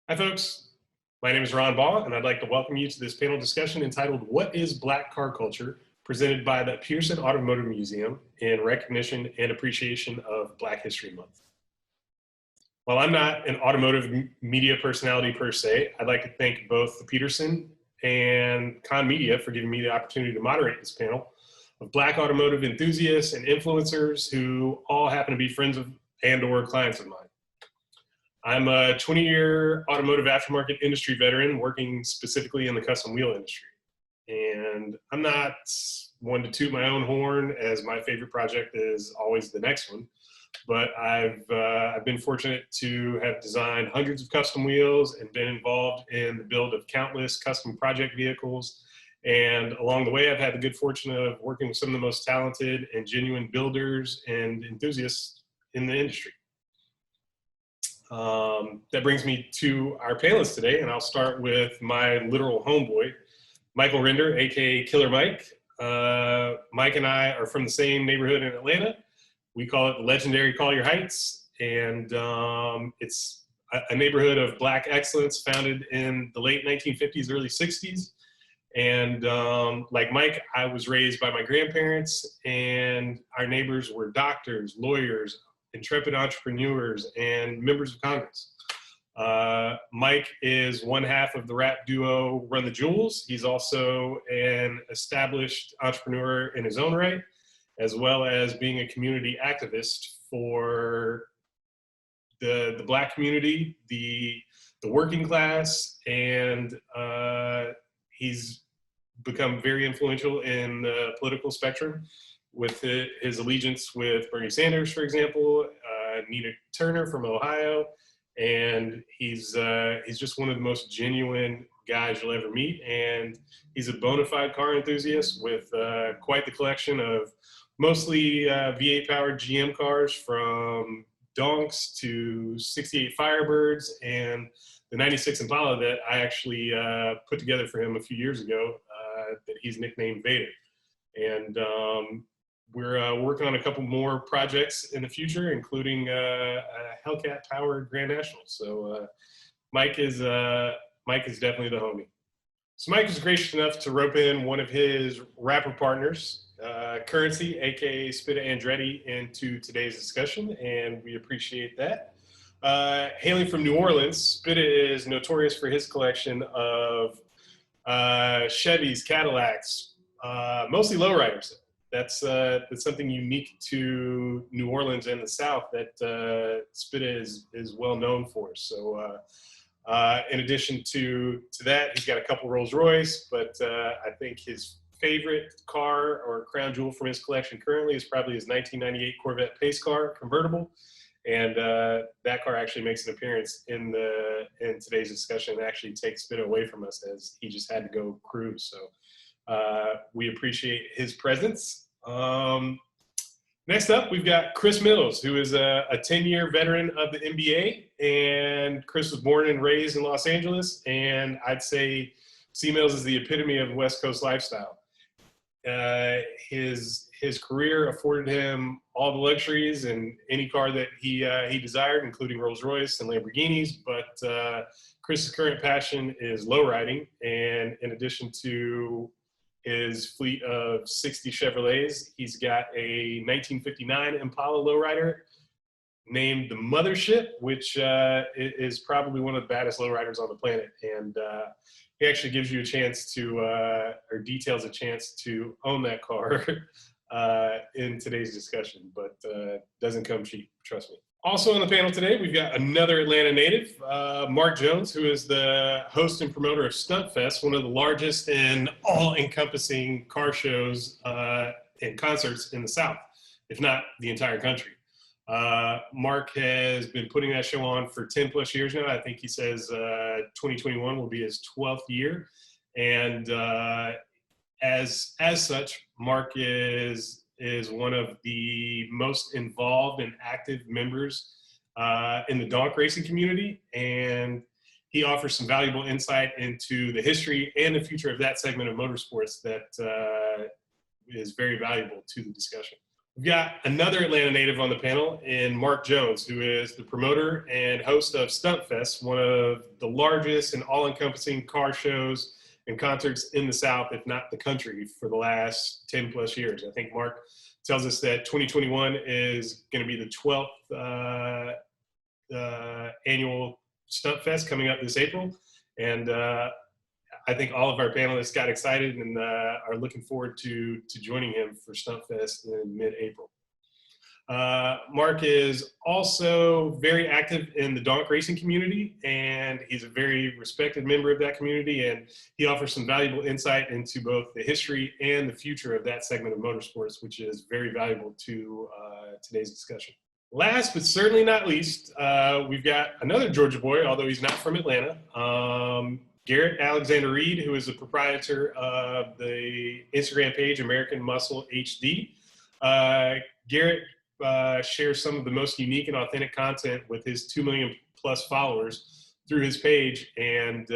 Hi, folks. My name is Ron Baugh, and I'd like to welcome you to this panel discussion entitled What is Black Car Culture? Presented by the Petersen Automotive Museum in recognition and appreciation of Black History Month. While I'm not an automotive media personality per se, I'd like to thank both the Petersen and Con Media for giving me the opportunity to moderate this panel of Black automotive enthusiasts and influencers who all happen to be friends of and/or clients of mine. I'm a 20-year automotive aftermarket industry veteran working specifically in the custom wheel industry. And I'm not one to toot my own horn, as my favorite project is always the next one. But I've been fortunate to have designed hundreds of custom wheels and been involved in the build of countless custom project vehicles. And along the way, I've had the good fortune of working with some of the most talented and genuine builders and enthusiasts in the industry. That brings me to our panelists today, and I'll start with my literal homeboy, Michael Render, aka Killer Mike. Mike and I are from the same neighborhood in Atlanta. We call it the legendary Collier Heights, and it's a neighborhood of Black excellence founded in the late 1950s, early 60s. And like Mike, I was raised by my grandparents, and our neighbors were doctors, lawyers, intrepid entrepreneurs, and members of Congress. Mike is one half of the rap duo Run the Jewels. He's also an established entrepreneur in his own right, as well as being a community activist for the Black community, the working class, and he's become very influential in the political spectrum with his allegiance with Bernie Sanders, for example, Nina Turner from Ohio, and he's just one of the most genuine guys you'll ever meet, and he's a bona fide car enthusiast with quite the collection of mostly V8 powered GM cars, from DONKs to 68 Firebirds, and the 96 Impala that I actually put together for him a few years ago that he's nicknamed Vader. And we're working on a couple more projects in the future, including a Hellcat powered Grand National. So Mike is definitely the homie. So Mike was gracious enough to rope in one of his rapper partners, Currency, aka Spitta Andretti, into today's discussion, and we appreciate that. Hailing from New Orleans, Spitta is notorious for his collection of Chevys, Cadillacs, mostly lowriders. That's something unique to New Orleans and the South that Spitta is well known for. So in addition to that, he's got a couple Rolls Royce, but I think his favorite car or crown jewel from his collection currently is probably his 1998 Corvette Pace car convertible. And that car actually makes an appearance in today's discussion and actually takes Spitta away from us, as he just had to go cruise. So we appreciate his presence. Next up, we've got Chris Mills, who is a 10-year veteran of the NBA. And Chris was born and raised in Los Angeles. And I'd say C Mills is the epitome of West Coast lifestyle. His career afforded him all the luxuries and any car that he desired, including Rolls Royce and Lamborghinis. But Chris's current passion is lowriding, and in addition to his fleet of 60 Chevrolets, he's got a 1959 Impala lowrider named the Mothership, which is probably one of the baddest lowriders on the planet. And he actually gives you a chance to, or details a chance to own that car in today's discussion, but doesn't come cheap, trust me. Also on the panel today, we've got another Atlanta native, Mark Jones, who is the host and promoter of Stunt Fest, one of the largest and all-encompassing car shows and concerts in the South, if not the entire country. Mark has been putting that show on for 10 plus years now. I think he says 2021 will be his 12th year. And as such, Mark is one of the most involved and active members in the DONK racing community. And he offers some valuable insight into the history and the future of that segment of motorsports that is very valuable to the discussion. We've got another Atlanta native on the panel in Mark Jones, who is the promoter and host of Stunt Fest, one of the largest and all-encompassing car shows and concerts in the South, if not the country, for the last 10 plus years. I think Mark tells us that 2021 is going to be the 12th annual Stunt Fest coming up this April. And I think all of our panelists got excited and are looking forward to joining him for Stunt Fest in mid-April. Mark is also very active in the DONK racing community, and he's a very respected member of that community, and he offers some valuable insight into both the history and the future of that segment of motorsports, which is very valuable to today's discussion. Last but certainly not least, we've got another Georgia boy, although he's not from Atlanta, Garrett Alexander Reed, who is the proprietor of the Instagram page American Muscle HD. Garrett shares some of the most unique and authentic content with his 2 million plus followers through his page, and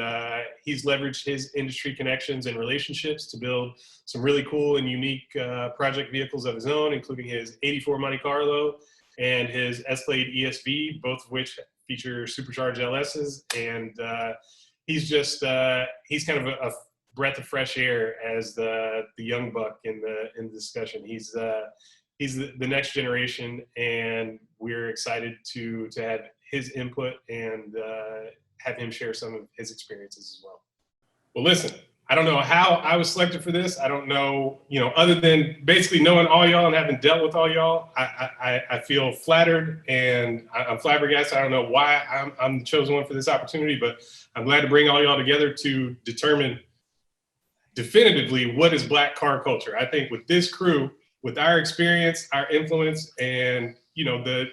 he's leveraged his industry connections and relationships to build some really cool and unique project vehicles of his own, including his 84 Monte Carlo and his Escalade ESV, both of which feature supercharged LSs, and he's just he's kind of a breath of fresh air as the young buck in the discussion. He's the next generation, and we're excited to have his input and have him share some of his experiences as well. Well, listen, I don't know how I was selected for this. I don't know, other than basically knowing all y'all and having dealt with all y'all, I feel flattered and I'm flabbergasted. I don't know why I'm the chosen one for this opportunity, but I'm glad to bring all y'all together to determine definitively what is Black car culture. I think with this crew, with our experience, our influence, and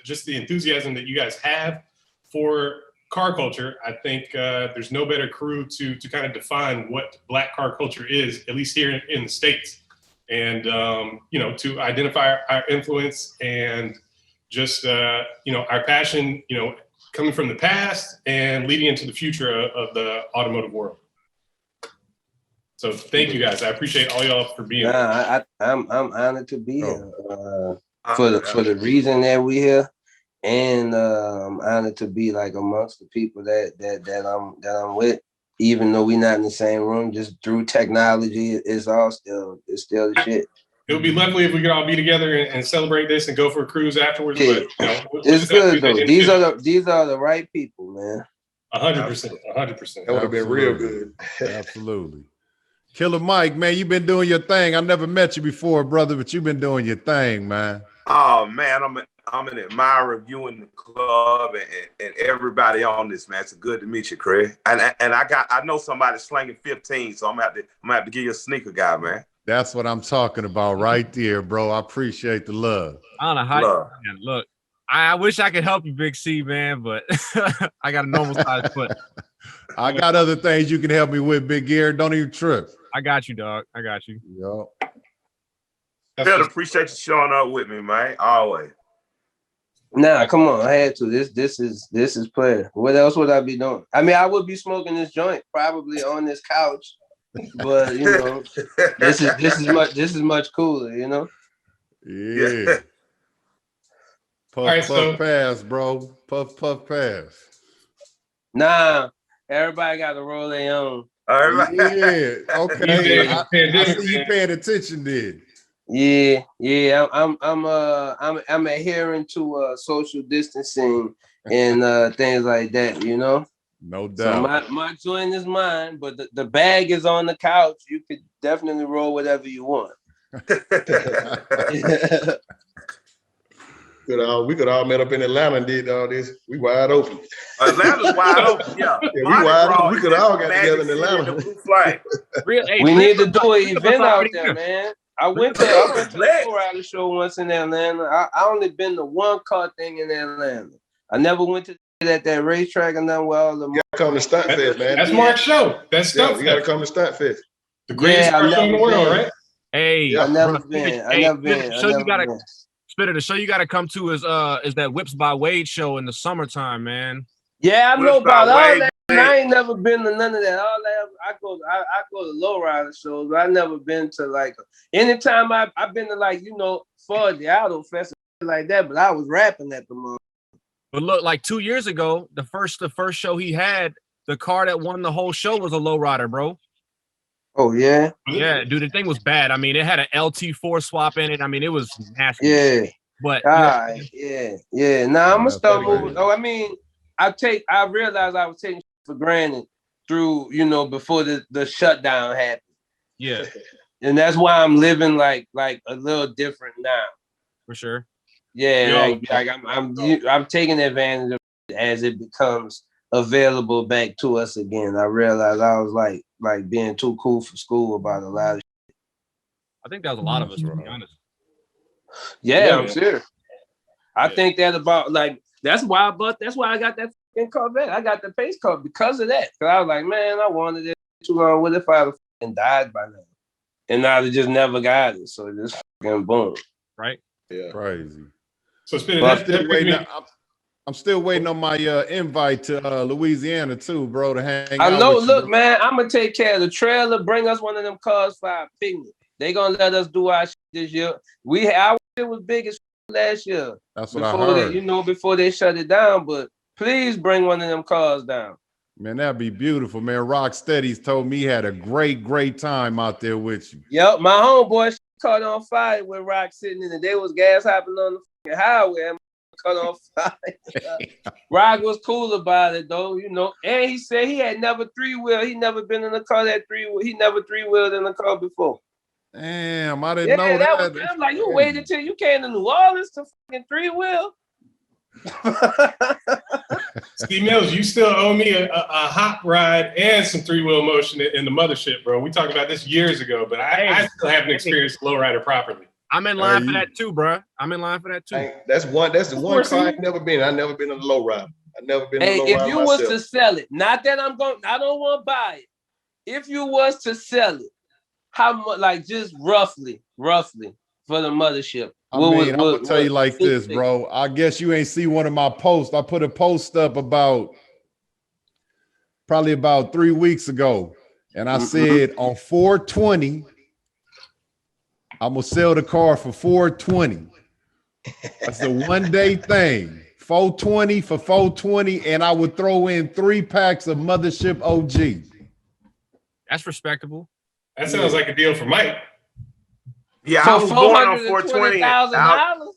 just the enthusiasm that you guys have for car culture, I think there's no better crew to kind of define what Black car culture is, at least here in the States, and to identify our influence and just our passion, coming from the past and leading into the future of the automotive world. So thank you guys. I appreciate all y'all for being here. I'm honored to be here for the reason that we're here, and I'm honored to be like amongst the people that I'm with, even though we're not in the same room. Just through technology, it's still the shit. It would be lovely if we could all be together and celebrate this and go for a cruise afterwards. Yeah. But it's good though. These are the right people, man. 100%. 100%. That would have been real good. Absolutely. Killer Mike, man, you've been doing your thing. I never met you before, brother, but you've been doing your thing, man. Oh man, I'm an admirer of you and the club and everybody on this, man. It's good to meet you, Craig. And I know somebody slanging 15, so I'm gonna have to give you a sneaker guy, man. That's what I'm talking about right there, bro. I appreciate the love. I don't know how man, look. I wish I could help you, Big C, man, but I got a normal size foot. I got other things you can help me with, Big Garrett. Don't even trip. I got you, dog. I got you. Yo. I appreciate you showing up with me, man. Always. Nah, come on. I had to. This is player. What else would I be doing? I mean, I would be smoking this joint probably on this couch, but this is much cooler, Yeah. Puff pass, bro. Puff pass. Nah, everybody got to roll their own. All right. Yeah. Okay. I see you paying attention, then. Yeah. I'm adhering to social distancing and things like that, No doubt. So my joint is mine, but the bag is on the couch. You could definitely roll whatever you want. We could all met up in Atlanta and did all this. We wide open. Atlanta's wide open, yeah. We wide open. We could all get together in Atlanta. We need to do an event out there, man. I went to the Colorado show once in Atlanta. I only been to one car thing in Atlanta. I never went to that racetrack and then well. You gotta come to Stunt Fest, man. That's Mark's show. That's Stunt Fest. You gotta come to Stunt Fest. The greatest car show in the world, right? Hey, I've never been. Spitter, the show you gotta come to is that Whips by Wade show in the summertime, man. Yeah, I know about all that I ain't never been to none of that. I go to lowrider shows, but I never been to like. Anytime I've been to like for the auto festival like that, but I was rapping at the moment. But look, like 2 years ago, the first show he had, the car that won the whole show was a lowrider, bro. Oh yeah. Yeah, dude, the thing was bad. I mean, it had an LT4 swap in it. I mean, it was nasty. Yeah. But yeah. Now I'm gonna start moving. Oh, I mean, I realized I was taking for granted through, before the shutdown happened. Yeah. And that's why I'm living like a little different now. For sure. Yeah, I'm taking advantage of it as it becomes available back to us again. I realized I was like being too cool for school about a lot of shit. I think that was a lot of us, to be honest. Yeah, I'm serious. I think that about that's why I got that fucking Corvette. I got the pace car because of that. Cause I was like, man, I wanted it too long. What if I fucking died by now? And I'd just never got it. So just fucking boom. Right? Yeah. Crazy. So it's been I'm still waiting on my invite to Louisiana too, bro, to hang out. I know. With look, you, man, I'm gonna take care of the trailer. Bring us one of them cars for our picnic. They gonna let us do our shit this year. Our shit was big as last year. That's what I heard. Before they shut it down. But please bring one of them cars down. Man, that'd be beautiful, man. Rocksteady's told me he had a great time out there with you. Yep, my homeboy caught on fire with Rock sitting in it. They was gas hopping on the highway and caught on fire. Rock was cool about it though, And he said he had never three-wheeled. He never been in a car that he never three-wheeled in a car before. Damn, I didn't know that. I'm like, you waited till you came to New Orleans to fucking three-wheel? Steve Mills, you still owe me a hot ride and some three-wheel motion in the mothership, bro. We talked about this years ago, but I still haven't experienced lowrider properly. I'm in line for that too, bro. I'm in line for that too. That's the one car I've never been. I've never been in a lowrider. I've never been in a lowrider myself. If you was to sell it, not that I don't want to buy it. If you was to sell it, how much, like just roughly for the mothership? I'm gonna tell you like this, bro. I guess you ain't see one of my posts. I put a post up probably about 3 weeks ago, and I said on 420, I'm gonna sell the car for 420. That's a one-day thing. 420 for 420, and I would throw in 3 packs of Mothership OG. That's respectable. That sounds like a deal for Mike. Yeah, I was going on $420,000.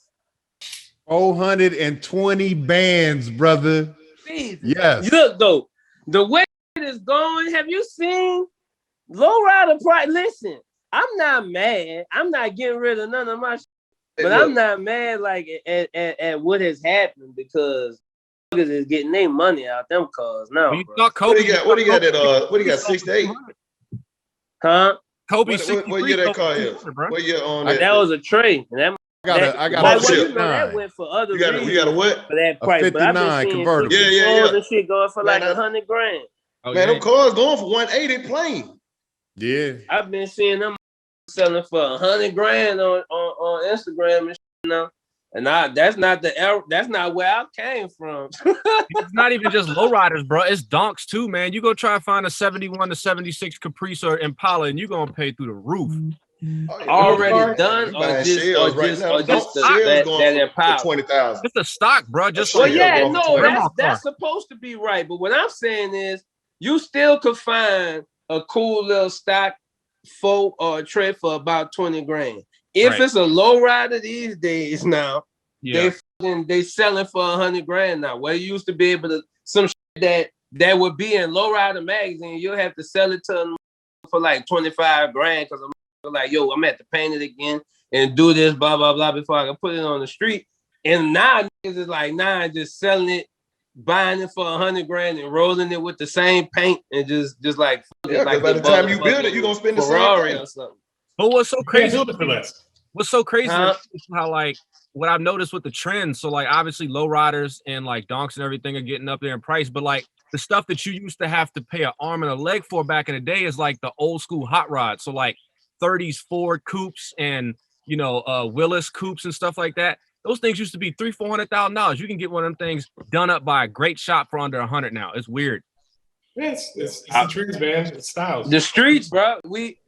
420 bands, brother. Jesus. Yes. Look though, the way it is going. Have you seen lowrider price? Listen, I'm not mad. I'm not getting rid of none of my shit, but I'm not mad like at what has happened because niggas is getting their money out them cars now. What do you got at 6-8? Huh? Kobe, what year that car is? What year on that? That was a trade. I got a 59. That went for other reasons. You got a what? For that price. A 59 convertible. Yeah. And shit going for like $100,000. Man, them cars going for 180 plain. Yeah. I've been seeing them selling for $100,000 on Instagram and shit now. And that's not where I came from. It's not even just lowriders, bro. It's donks too, man. You go try to find a 71 to 76 Caprice or Impala, and you're gonna pay through the roof. Already done, or just that Impala. 20,000. It's a stock, bro. Just that's supposed to be right. But what I'm saying is, you still could find a cool little stock folk or a tread for about $20,000. If it's a lowrider these days now, they selling for $100,000 now. Where you used to be able to some shit that would be in lowrider magazine, you'll have to sell it to them for like $25,000 because I'm like, yo, I'm at to paint it again and do this, blah blah blah, before I can put it on the street. And now niggas is like, just selling it, buying it for $100,000 and rolling it with the same paint and just like like by the time you build it, you're gonna spend the Ferrari same or something. But what's so crazy? Build it for less. What's so crazy is how like what I've noticed with the trends. So like obviously lowriders and like donks and everything are getting up there in price, but like the stuff that you used to have to pay an arm and a leg for back in the day is like the old school hot rods. So like 30s Ford coupes and Willis coupes and stuff like that. Those things used to be $300,000-$400,000. You can get one of them things done up by a great shop for under $100 now. It's weird. Yeah, it's the trends, man. It's styles. The streets, bro. We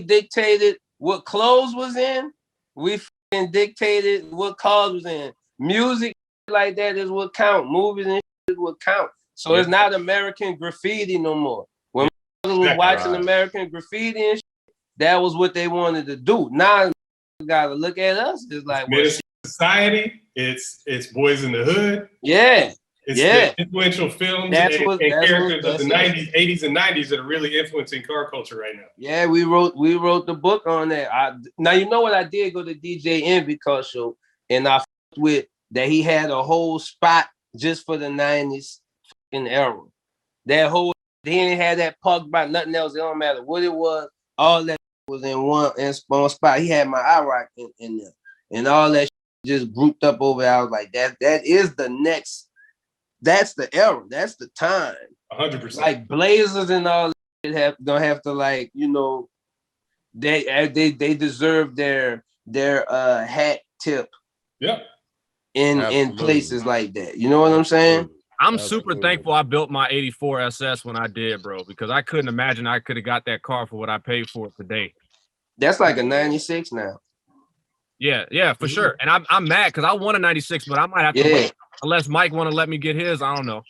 dictated what clothes was in. We fucking dictated what cars was in. Music like that is what count. Movies and shit is what count. So it's not American graffiti no more. When was watching American graffiti and shit, that was what they wanted to do. Now you gotta look at us. It's like society. It's Boys in the Hood. Yeah. It's the influential films and characters of the 90s, 80s, and 90s that are really influencing car culture right now. Yeah, we wrote the book on that. Now you know what I did go to DJ Envy car show, and I with that he had a whole spot just for the 90s in era. That whole he didn't have that parked by nothing else. It don't matter what it was. All that was in one spot. He had my IROC in there, and all that just grouped up over there. I was like, that is the next. That's the era. That's the time. 100%. Like Blazers and all that don't have to like, you know, they deserve their hat tip. Yep. In places like that. You know what I'm saying? I'm super thankful I built my 84 SS when I did, bro, because I couldn't imagine I could have got that car for what I paid for it today. That's like a 96 now. Yeah, for sure. And I'm mad because I want a 96, but I might have to wait. Unless Mike want to let me get his, I don't know.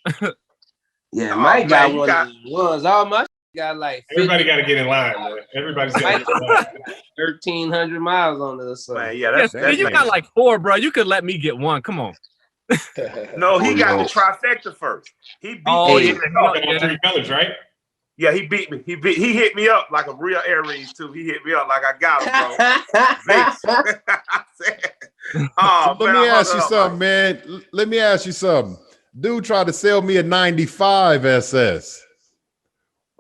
Yeah, Mike got one of the ones. All my got like 50. Everybody got to get in line, man. Everybody's got to get in line. 1,300 miles on the side. Yeah, that's you got like 4, bro. You could let me get one. Come on. No, he got the trifecta first. He beat me. Yeah. 3 colors, right? Yeah, he beat me. He hit me up like a real Aries too. He hit me up like I got him, bro. Let me ask you something, man. Let me ask you something. Dude tried to sell me a 95 SS.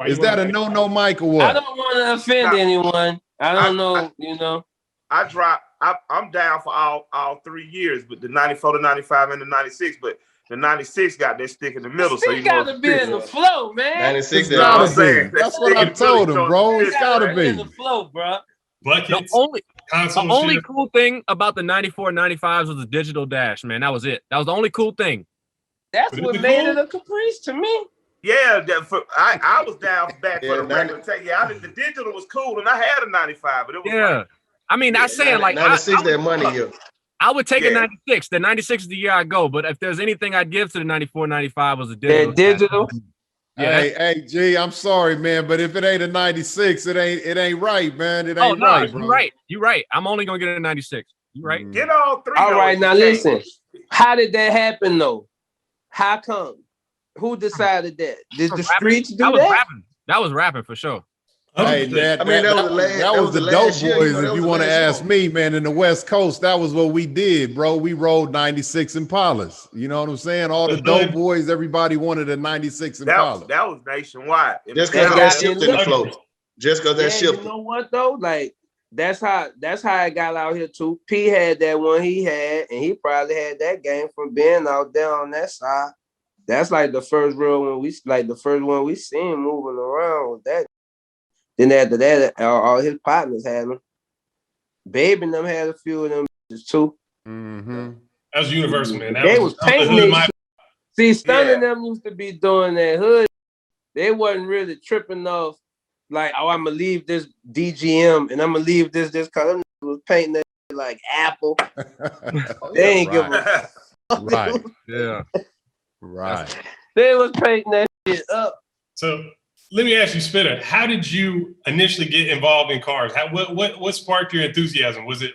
Is that a no, Mike, or what? I don't want to offend anyone. I don't know, you know. I'm down for all 3 years, but the 94, the 95, and the 96, but the 96 got that stick in the middle. So you gotta be in the flow, man. 96 gotta be. That's what I told him, bro. It's gotta be in the flow, bro. Buckets, the only cool thing about the 94 and 95s was the digital dash, man. That was it. That was the only cool thing. That's what made it a Caprice to me. Yeah, I was down back for the regular take. Yeah, the digital was cool, and I had a 95, but it was I mean, I'm saying like 96 that money here. I would take a 96. The 96 is the year I go, but if there's anything I'd give to the 94, 95 was a digital. Digital. Yeah, hey, G, I'm sorry, man, but if it ain't a 96, it ain't right, man. It ain't right, bro. You're right. I'm only gonna get a 96. You right? Get all 3. All right, now listen. How did that happen though? How come? Who decided that? Did the streets do that? That was rapping for sure. Hey, that was the dope boys. If you want to ask me, man, in the West Coast, that was what we did, bro. We rode 96 Impalas. You know what I'm saying? All the dope boys, everybody wanted a 96 Impala. That was nationwide. Just because that shipped in the flow. Just because that shipped. You know what though? Like that's how it got out here too. P had that one he had, and he probably had that game from being out there on that side. That's like the first one we seen moving around with that. Then after that, all his partners had them. Babe and them had a few of them too. Mm-hmm. That was universal, man. They was painting it. See, Stun and them used to be doing that hood. They wasn't really tripping off like, oh, I'm gonna leave this DGM and I'm gonna leave this color. Them was painting that like Apple. They ain't give a right. Yeah. Right. They was painting that shit up. So let me ask you, Spitter, how did you initially get involved in cars? What sparked your enthusiasm? Was it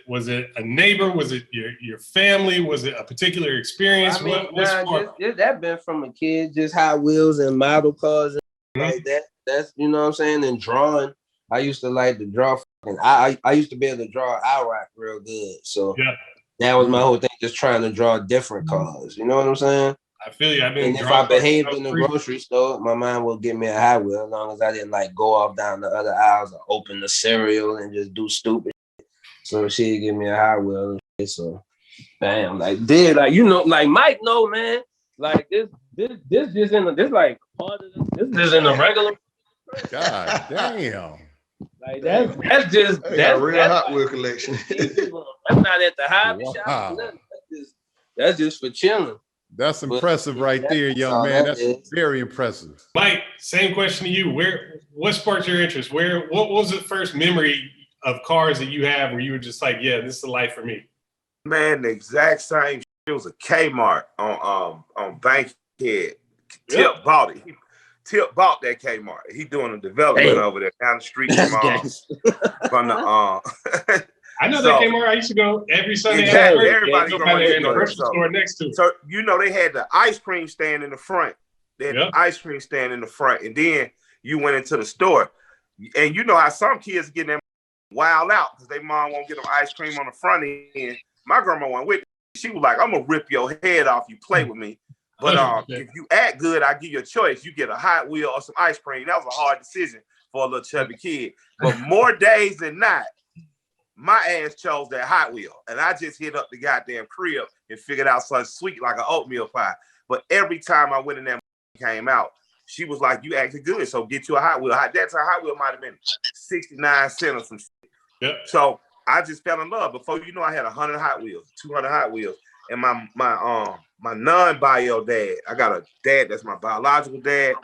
a neighbor? Was it your family? Was it a particular experience? I mean, that been from a kid, just Hot Wheels and model cars and like that. That's, you know what I'm saying? And drawing. I used to like to draw. I used to be able to draw IROC real good. So that was my whole thing, just trying to draw different cars. You know what I'm saying? I feel you. And if I behaved in the grocery store, my mom would give me a Hot Wheel as long as I didn't like go off down the other aisles or open the cereal and just do stupid shit. So she'd give me a Hot Wheel and shit. So bam, like you know, like Mike know, man. Like this just in this like part of this is in the regular. God damn. Like that's just that's real Hot Wheel collection. That's not at the hobby shop. That's just for chilling. That's impressive right there, young man. That's very impressive. Mike, same question to you. What sparked your interest? What was the first memory of cars that you have where you were just like, yeah, this is the life for me? Man, the exact same. It was a Kmart on Bankhead. Tip bought it. Tip bought that Kmart. He doing a development over there down the street from the I know that Kmart. I used to go every Sunday. Exactly. Everybody go in the grocery store next to it. So you know they had the ice cream stand in the front. They had the ice cream stand in the front, and then you went into the store. And you know how some kids get them wild out because their mom won't get them ice cream on the front end. My grandma went with me. She was like, "I'm gonna rip your head off. You play with me." But if you act good, I give you a choice. You get a Hot Wheel or some ice cream. That was a hard decision for a little chubby kid. But more days than not, my ass chose that Hot Wheel. And I just hit up the goddamn crib and figured out something sweet like an oatmeal pie. But every time I went in there came out, she was like, you acted good, so get you a Hot Wheel. That time Hot Wheel might have been 69 cents or some shit. Yep. So I just fell in love. Before you know, I had 100 Hot Wheels, 200 Hot Wheels. And my non-bio dad, I got a dad that's my biological dad,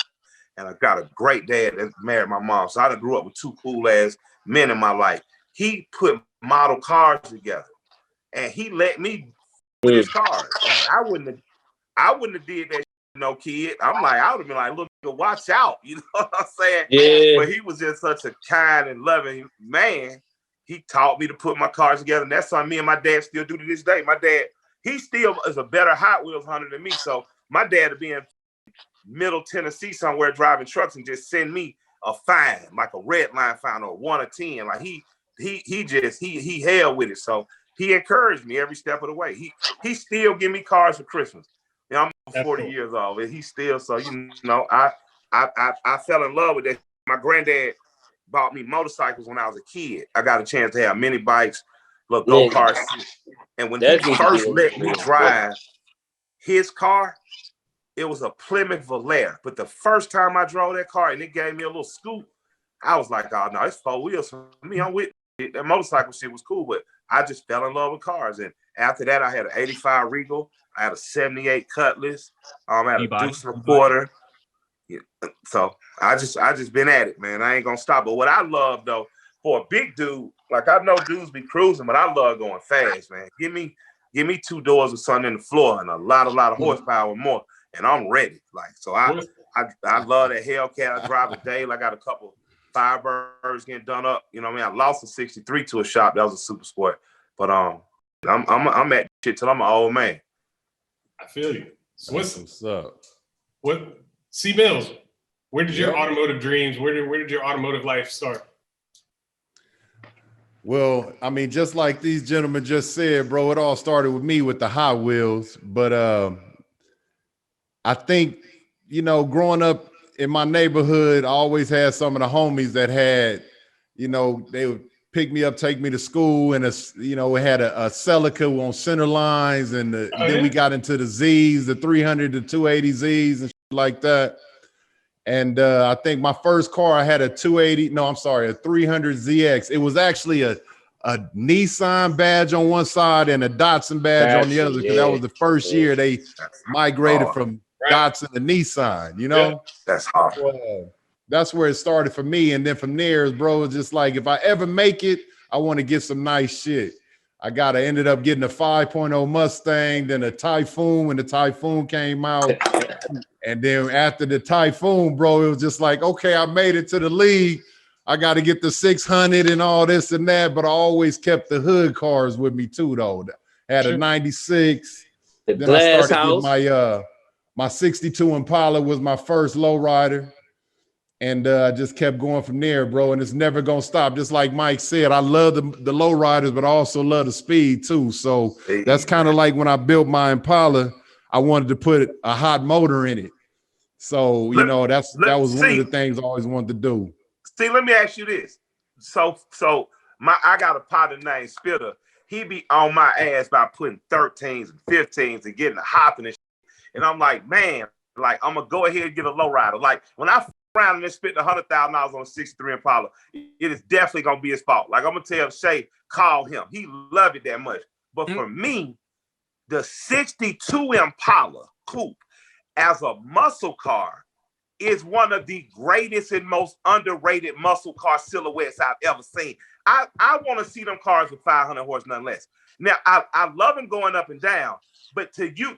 and I got a great dad that married my mom. So I done grew up with two cool ass men in my life. He put model cars together, and he let me with his cars. And I wouldn't have did that, no kid. I'm like, I would have been like, look, watch out, you know what I'm saying? Yeah. But he was just such a kind and loving man. He taught me to put my cars together, and that's something me and my dad still do to this day. My dad, he still is a better Hot Wheels hunter than me. So my dad would be in Middle Tennessee somewhere driving trucks and just send me a fine, like a red line fine or 1 or 10. Like he held with it. So he encouraged me every step of the way. He still give me cars for Christmas. You know, I'm 40 years old, and he still, so you know, I fell in love with that. My granddad bought me motorcycles when I was a kid. I got a chance to have mini bikes, little go-karts. And when he first let me drive his car, it was a Plymouth Valère. But the first time I drove that car and it gave me a little scoop, I was like, oh no, it's 4 wheels for me. I'm with it. That motorcycle shit was cool, but I just fell in love with cars. And after that, I had an 85 Regal. I had a 78 Cutlass. I had a Deuce and a quarter. Yeah. So I just been at it, man. I ain't gonna stop. But what I love though, for a big dude, like I know dudes be cruising, but I love going fast, man. Give me 2 doors with something in the floor and a lot of horsepower and more, and I'm ready. Like, so I love that Hellcat. I drive it daily. I got a couple Firebirds getting done up. You know what I mean? I lost a 63 to a shop. That was a super sport. But I'm at shit till I'm an old man. I feel you. So what's up? What C Mills? Where did your automotive dreams? Where did your automotive life start? Well, I mean, just like these gentlemen just said, bro, it all started with me with the Hot Wheels. But I think, you know, growing up in my neighborhood, I always had some of the homies that had, you know, they would pick me up, take me to school, and we had a Celica on center lines, and then we got into the Z's, the 300 to 280 Z's and shit like that. And I think my first car, I had a 300 ZX. It was actually a Nissan badge on one side and a Datsun badge on the other, because that was the first year they migrated from Datsun to Nissan, you know? Yeah. That's hard. So, that's where it started for me. And then from there, bro, it's just like, if I ever make it, I want to get some nice shit. I ended up getting a 5.0 Mustang, then a Typhoon when the Typhoon came out. And then after the Typhoon, bro, it was just like, okay, I made it to the league. I got to get the 600 and all this and that. But I always kept the hood cars with me too, though. I had a 96. The then glass I started house. with my 62 Impala was my first lowrider. And I just kept going from there, bro. And it's never going to stop. Just like Mike said, I love the low riders, but I also love the speed too. So that's kind of like when I built my Impala, I wanted to put a hot motor in it. So, you know, that was one of the things I always wanted to do. See, let me ask you this. So I got a partner named Spitter. He be on my ass by putting 13s and 15s and getting a hopping and shit. And I'm like, man, like, I'm going to go ahead and get a low rider. Like, when I around and spent $100,000 on a 63 Impala, it is definitely gonna be his fault. Like, I'm gonna tell Shay, call him. He loved it that much. But for me, the 62 Impala coupe as a muscle car is one of the greatest and most underrated muscle car silhouettes I've ever seen. I want to see them cars with 500 horse, nothing less. Now, I love them going up and down, but to you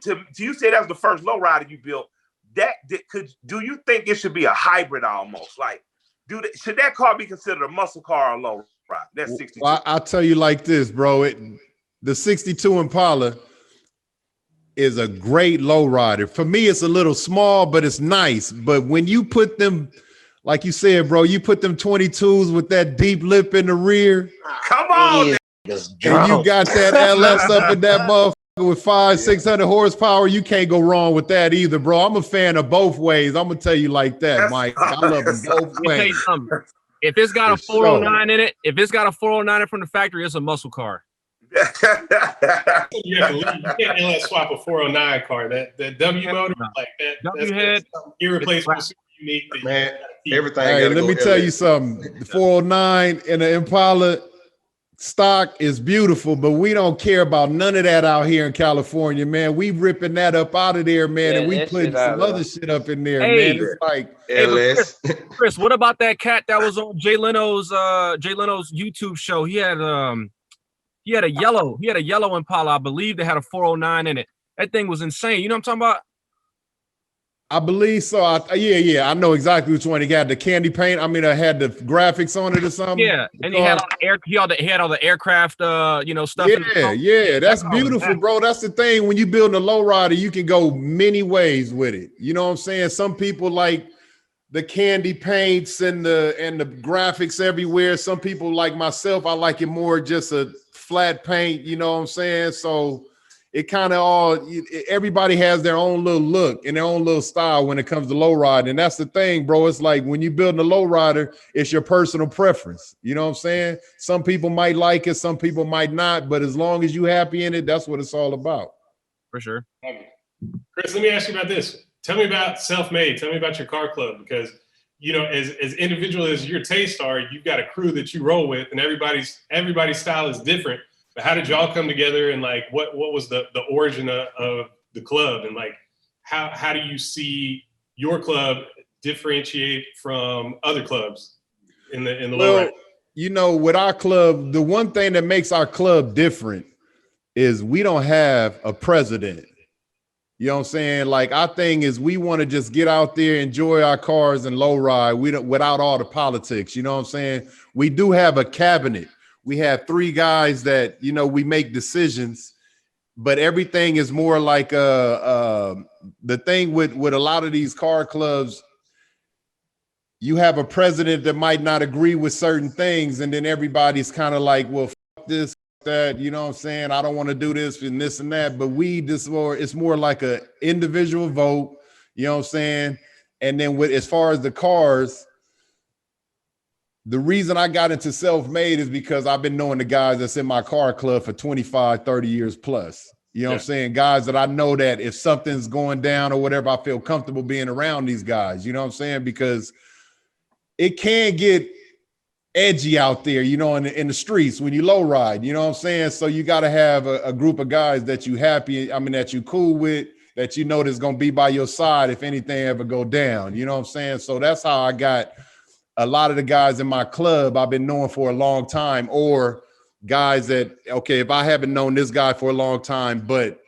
say that was the first lowrider you built. Do you think it should be a hybrid almost? Like, should that car be considered a muscle car or a low ride? That's 62. Well, I'll tell you like this, bro. The 62 Impala is a great low rider. For me, it's a little small, but it's nice. But when you put them, like you said, bro, you put them 22s with that deep lip in the rear. Come on. And you got that LS up in that motherfucker with 500-600 horsepower. You can't go wrong with that either, bro. I'm a fan of both ways. I'm gonna tell you like that, Mike. I love them both ways. If it's got a 409 in it, if it's got a 409 in from the factory, it's a muscle car. You can't LS swap a 409 car. That W motor, like that, W head, irreplaceable, super unique. Man, everything. Hey, let me tell you something. The 409 and the Impala stock is beautiful, but we don't care about none of that out here in California, man. We ripping that up out of there, man, and we putting some other shit up in there, man. It's like LS. Chris, what about that cat that was on Jay Leno's YouTube show? He had a yellow Impala, I believe. They had a 409 in it. That thing was insane. You know what I'm talking about? I believe so. I know exactly which one. He got the candy paint. I mean, I had the graphics on it or something. Yeah, and he had all the aircraft, stuff. Yeah, that's beautiful, bro. That's the thing. When you build a lowrider, you can go many ways with it. You know what I'm saying? Some people like the candy paints and the graphics everywhere. Some people like myself, I like it more just a flat paint. You know what I'm saying? So it kind of everybody has their own little look and their own little style when it comes to lowrider. And that's the thing, bro. It's like when you're building a lowrider, it's your personal preference. You know what I'm saying? Some people might like it, some people might not, but as long as you're happy in it, that's what it's all about. For sure. Chris, let me ask you about this. Tell me about Self-Made. Tell me about your car club, because as individual as your tastes are, you've got a crew that you roll with, and everybody's style is different. But how did y'all come together, and like what was the origin of the club, and like how do you see your club differentiate from other clubs in the lowrider? With our club, the one thing that makes our club different is we don't have a president. You know what I'm saying? Like, our thing is we want to just get out there, enjoy our cars and low ride. We don't, without all the politics. You know what I'm saying? We do have a cabinet. We have 3 guys that, we make decisions, but everything is more like the thing with a lot of these car clubs. You have a president that might not agree with certain things, and then everybody's kind of like, well, fuck this, that, you know what I'm saying? I don't want to do this and this and that. But it's more like a individual vote, you know what I'm saying? And then as far as the cars, the reason I got into Self-Made is because I've been knowing the guys that's in my car club for 25, 30 years plus. You know what I'm saying? Guys that I know that if something's going down or whatever, I feel comfortable being around these guys. You know what I'm saying? Because it can get edgy out there, in the streets when you low ride, you know what I'm saying? So you got to have a group of guys that that you cool with, that that's going to be by your side if anything ever go down. You know what I'm saying? So that's how I got a lot of the guys in my club I've been knowing for a long time, or guys that, if I haven't known this guy for a long time, but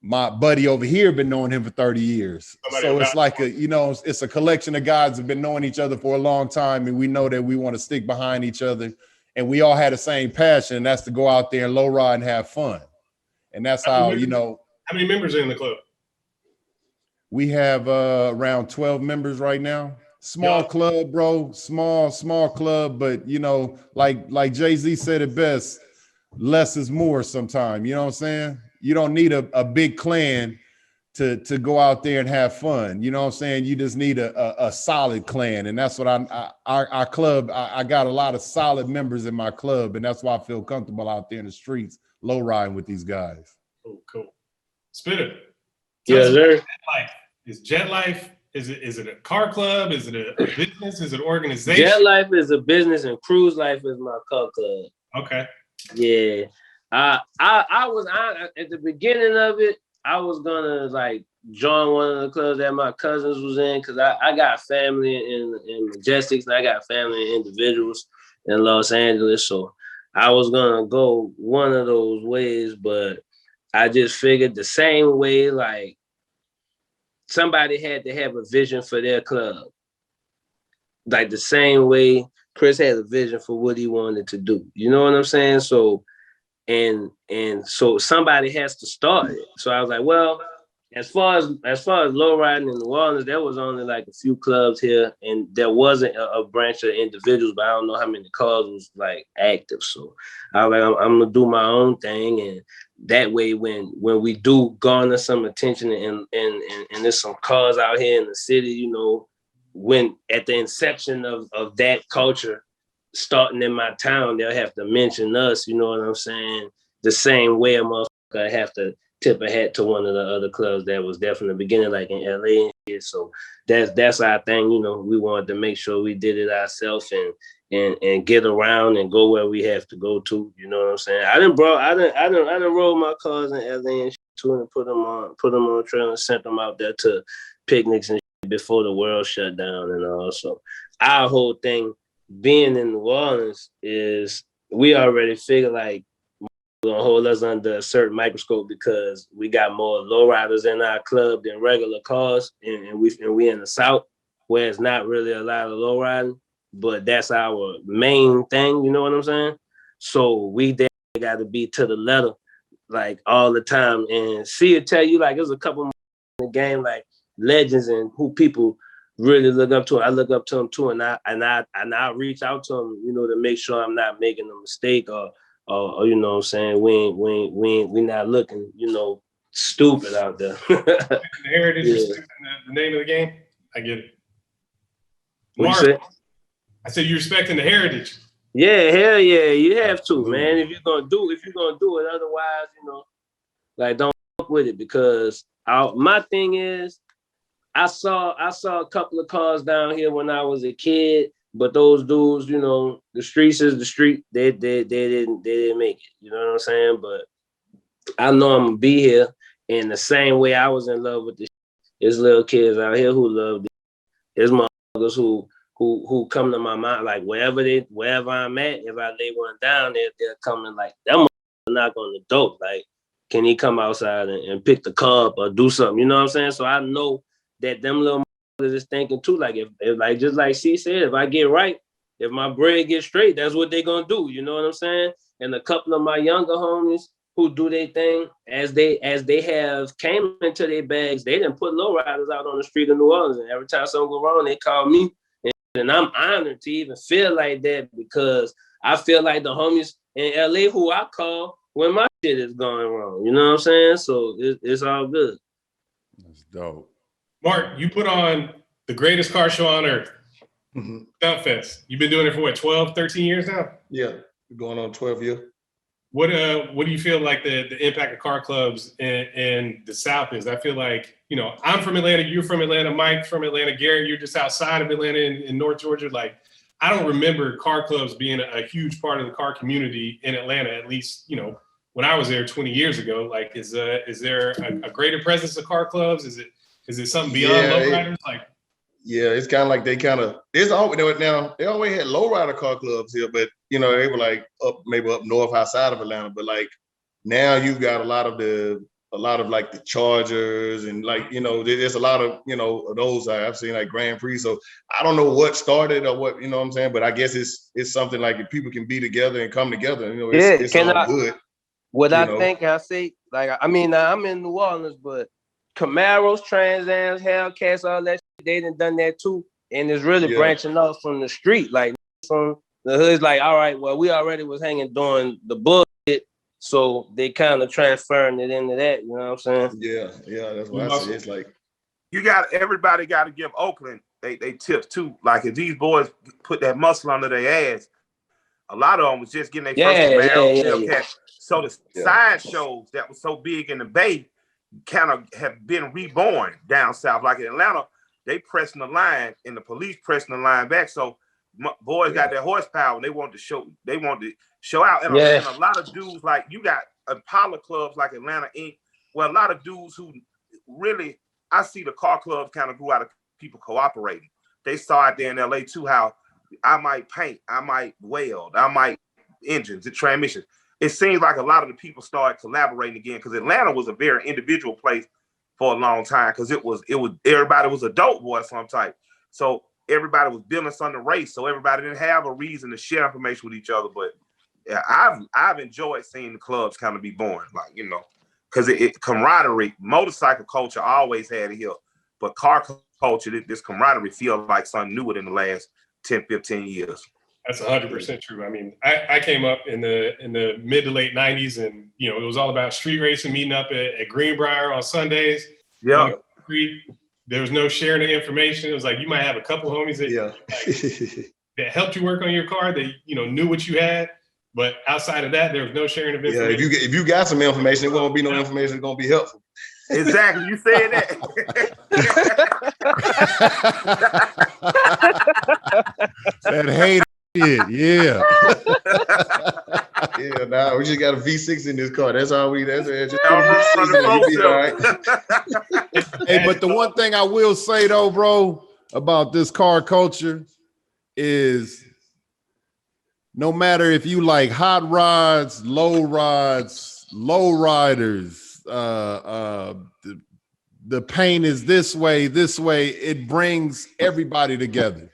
my buddy over here been knowing him for 30 years. So it's like it's a collection of guys that have been knowing each other for a long time, and we know that we want to stick behind each other, and we all had the same passion, and that's to go out there and low ride and have fun. And that's how many members are in the club? We have around 12 members right now. Small club, bro. Small club, but like Jay-Z said it best, less is more sometimes. You know what I'm saying? You don't need a big clan to go out there and have fun. You know what I'm saying? You just need a solid clan. And that's what our club, I got a lot of solid members in my club, and that's why I feel comfortable out there in the streets, low riding with these guys. Oh, cool. Spitter. Yeah, sir. Is Jet Life, is it a car club? Is it a business? Is it an organization? Jet Life is a business and Cruise Life is my car club. Okay. Yeah. I was at the beginning of it, I was gonna join one of the clubs that my cousins was in, because I got family in Majestics, and I got family in Individuals in Los Angeles. So I was gonna go one of those ways, but I just figured the same way, like somebody had to have a vision for their club. Like the same way Chris had a vision for what he wanted to do. You know what I'm saying? So and so somebody has to start it. So I was like, well, as far as low riding in New Orleans, there was only like a few clubs here, and there wasn't a branch of Individuals, but I don't know how many cars was like active. So I was like, I'm gonna do my own thing, and that way, when we do garner some attention and there's some cars out here in the city, you know, when at the inception of that culture starting in my town, they'll have to mention us, you know what I'm saying? The same way a motherfucker have to tip a hat to one of the other clubs that was there from the beginning, like in LA and shit. So that's our thing, you know. We wanted to make sure we did it ourselves and get around and go where we have to go to, you know what I'm saying? I done roll my cars in LA and shit too, and put them on a trail and sent them out there to picnics and shit before the world shut down and all. So our whole thing being in New Orleans is we already figure like gonna hold us under a certain microscope because we got more lowriders in our club than regular cars, and we in the South where it's not really a lot of lowriding, but that's our main thing, you know what I'm saying? So we got to be to the letter like all the time, and see it tell you like there's a couple in the game like legends and who people really look up to. I look up to them too, and I reach out to them, you know, to make sure I'm not making a mistake or you know what I'm saying, we not looking, you know, stupid out there. The heritage, yeah. The name of the game. I get it. What you say? I said you're respecting the heritage. Yeah, hell yeah, you have to, man. If you're gonna do it, otherwise, you know, like don't fuck with it, because my thing is, I saw a couple of cars down here when I was a kid, but those dudes, you know, the streets is the street. They didn't make it. You know what I'm saying? But I know I'm gonna be here in the same way I was in love with this. There's little kids out here who love this. There's motherfuckers who come to my mind like wherever I'm at. If I lay one down, they're coming like that motherfucker knock on the door. Like, can he come outside and pick the car up or do something? You know what I'm saying? So I know that them little is thinking too, like if like just like C said, if I get right, if my bread gets straight, that's what they're gonna do. You know what I'm saying? And a couple of my younger homies who do their thing as they have came into their bags, they didn't put lowriders out on the street of New Orleans. And every time something go wrong, they call me. And I'm honored to even feel like that, because I feel like the homies in LA who I call when my shit is going wrong. You know what I'm saying? So it's all good. That's dope. Mark, you put on the greatest car show on earth, Stunt Fest. You've been doing it for what, 12, 13 years now? Yeah, going on 12 years. What do you feel like the impact of car clubs in the South is? I feel like, you know, I'm from Atlanta, you're from Atlanta, Mike from Atlanta, Garrett, you're just outside of Atlanta in North Georgia. Like, I don't remember car clubs being a huge part of the car community in Atlanta, at least, you know, when I was there 20 years ago. Like, is there a greater presence of car clubs? Is it something beyond lowriders? Yeah, it's kind of like there's always now they always had lowrider car clubs here, but you know, they were like maybe up north outside of Atlanta. But like now you've got a lot of like the Chargers and like, you know, there's a lot of, you know, of those I've seen like Grand Prix. So I don't know what started or what, you know what I'm saying, but I guess it's something like if people can be together and come together, you know, it's all good. What I think I see, like, I mean, now I'm in New Orleans, but Camaros, Trans Ams, Hellcats, all that shit, they done that too. And it's really branching off from the street. Like, from the hood's like, all right, well, we already was hanging doing the bullshit, so they kind of transferring it into that, you know what I'm saying? Yeah, that's what I say. It's like, everybody got to give Oakland they tips too. Like, if these boys put that muscle under their ass, a lot of them was just getting their first Hellcat. So the side shows that was so big in the Bay kind of have been reborn down south. Like in Atlanta, they pressing the line and the police pressing the line back. So boys got their horsepower and they want to show out. And a lot of dudes, like you got Impala clubs like Atlanta Inc., where a lot of dudes who really I see the car clubs kind of grew out of people cooperating. They saw out there in LA too how I might paint, I might weld, I might engines and transmissions. It seems like a lot of the people started collaborating again because Atlanta was a very individual place for a long time because it was everybody was a dope boy of some type. So everybody was building something race. So everybody didn't have a reason to share information with each other. But yeah, I've enjoyed seeing the clubs kind of be born, like, you know, because it camaraderie, motorcycle culture always had it here, but car culture, this camaraderie feel like something new within the last 10, 15 years. That's 100% true. I mean, I came up in the mid to late 90s, and you know, it was all about street racing, meeting up at Greenbrier on Sundays. Yeah. There was no sharing of information. It was like you might have a couple homies that helped you work on your car, that, you know, knew what you had, but outside of that, there was no sharing of information. Yeah, if you got some information, it won't be no information that's gonna be helpful. Exactly, you said that. That hate shit, yeah. Yeah, nah, we just got a V6 in this car. That's all we. That's just put All a right, V6 in, you be all right. Hey, but the one thing I will say though, bro, about this car culture is no matter if you like hot rods, low riders, the paint is this way, it brings everybody together.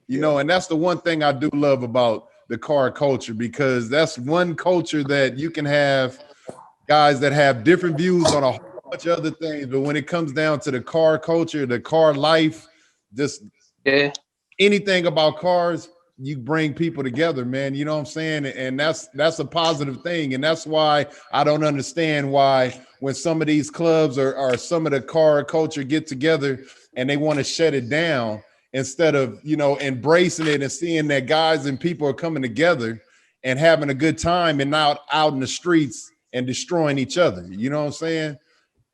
You know, and that's the one thing I do love about the car culture, because that's one culture that you can have guys that have different views on a whole bunch of other things, but when it comes down to the car culture, the car life, just anything about cars, you bring people together, man. You know what I'm saying? And that's a positive thing. And that's why I don't understand why when some of these clubs or some of the car culture get together and they want to shut it down, instead of, you know, embracing it and seeing that guys and people are coming together and having a good time and not out in the streets and destroying each other. You know what I'm saying?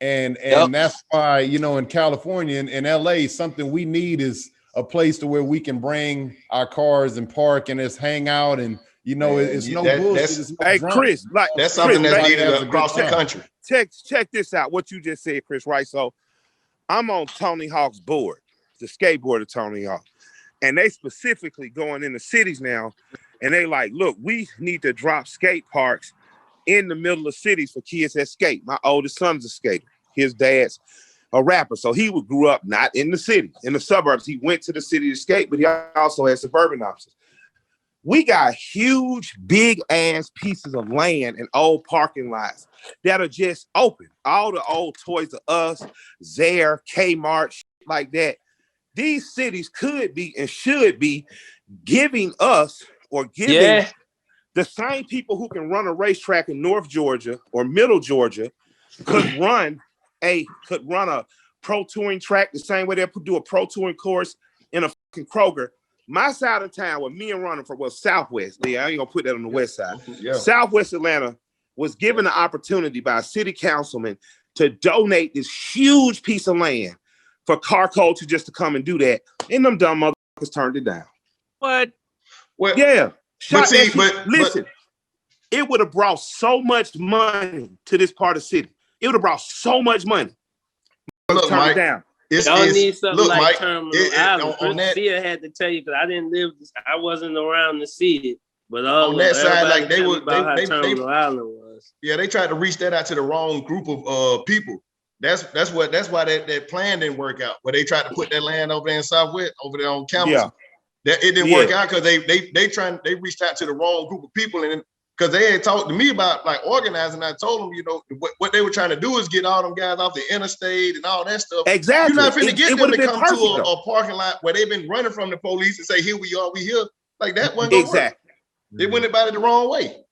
And that's why, you know, in California and LA, something we need is a place to where we can bring our cars and park and just hang out, and, you know, it's no bullshit. It's no hey, drama. Chris, like That's something Chris, that's like, needed across the country. check this out. What you just said, Chris, right? So I'm on Tony Hawk's board, the skateboarder Tony Hawk. And they specifically going in the cities now, and they like, look, we need to drop skate parks in the middle of cities for kids that skate. My oldest son's a skater. His dad's a rapper. So he grew up not in the city, in the suburbs. He went to the city to skate, but he also had suburban options. We got huge, big ass pieces of land and old parking lots that are just open. All the old Toys R Us, Zare, Kmart, shit like that. These cities could be and should be giving us or giving the same people who can run a racetrack in North Georgia or Middle Georgia could run a pro touring track the same way they do a pro touring course in a fucking Kroger. My side of town, where me and running from, was Southwest. Yeah, I ain't gonna put that on the west side. Yeah. Southwest Atlanta was given the opportunity by a city councilman to donate this huge piece of land for car culture just to come and do that. And them dumb motherfuckers turned it down. What? Well, yeah. Listen, it would have brought so much money to this part of the city. It would have brought so much money. Look, Mike, down. Y'all need something like Mike, Terminal Island. Sia had to tell you, because I didn't live this, I wasn't around to see it. But on that side, like they Terminal Island was. Yeah, they tried to reach that out to the wrong group of people. That's why that plan didn't work out. Where they tried to put that land over there in Southwest, over there on campus. Yeah. That it didn't work out because they reached out to the wrong group of people, and because they had talked to me about like organizing. I told them, you know, what they were trying to do is get all them guys off the interstate and all that stuff. Exactly. You're not finna get them to come to a parking lot where they've been running from the police and say, here we are, we here. Like that one. Exactly. They went about it the wrong way.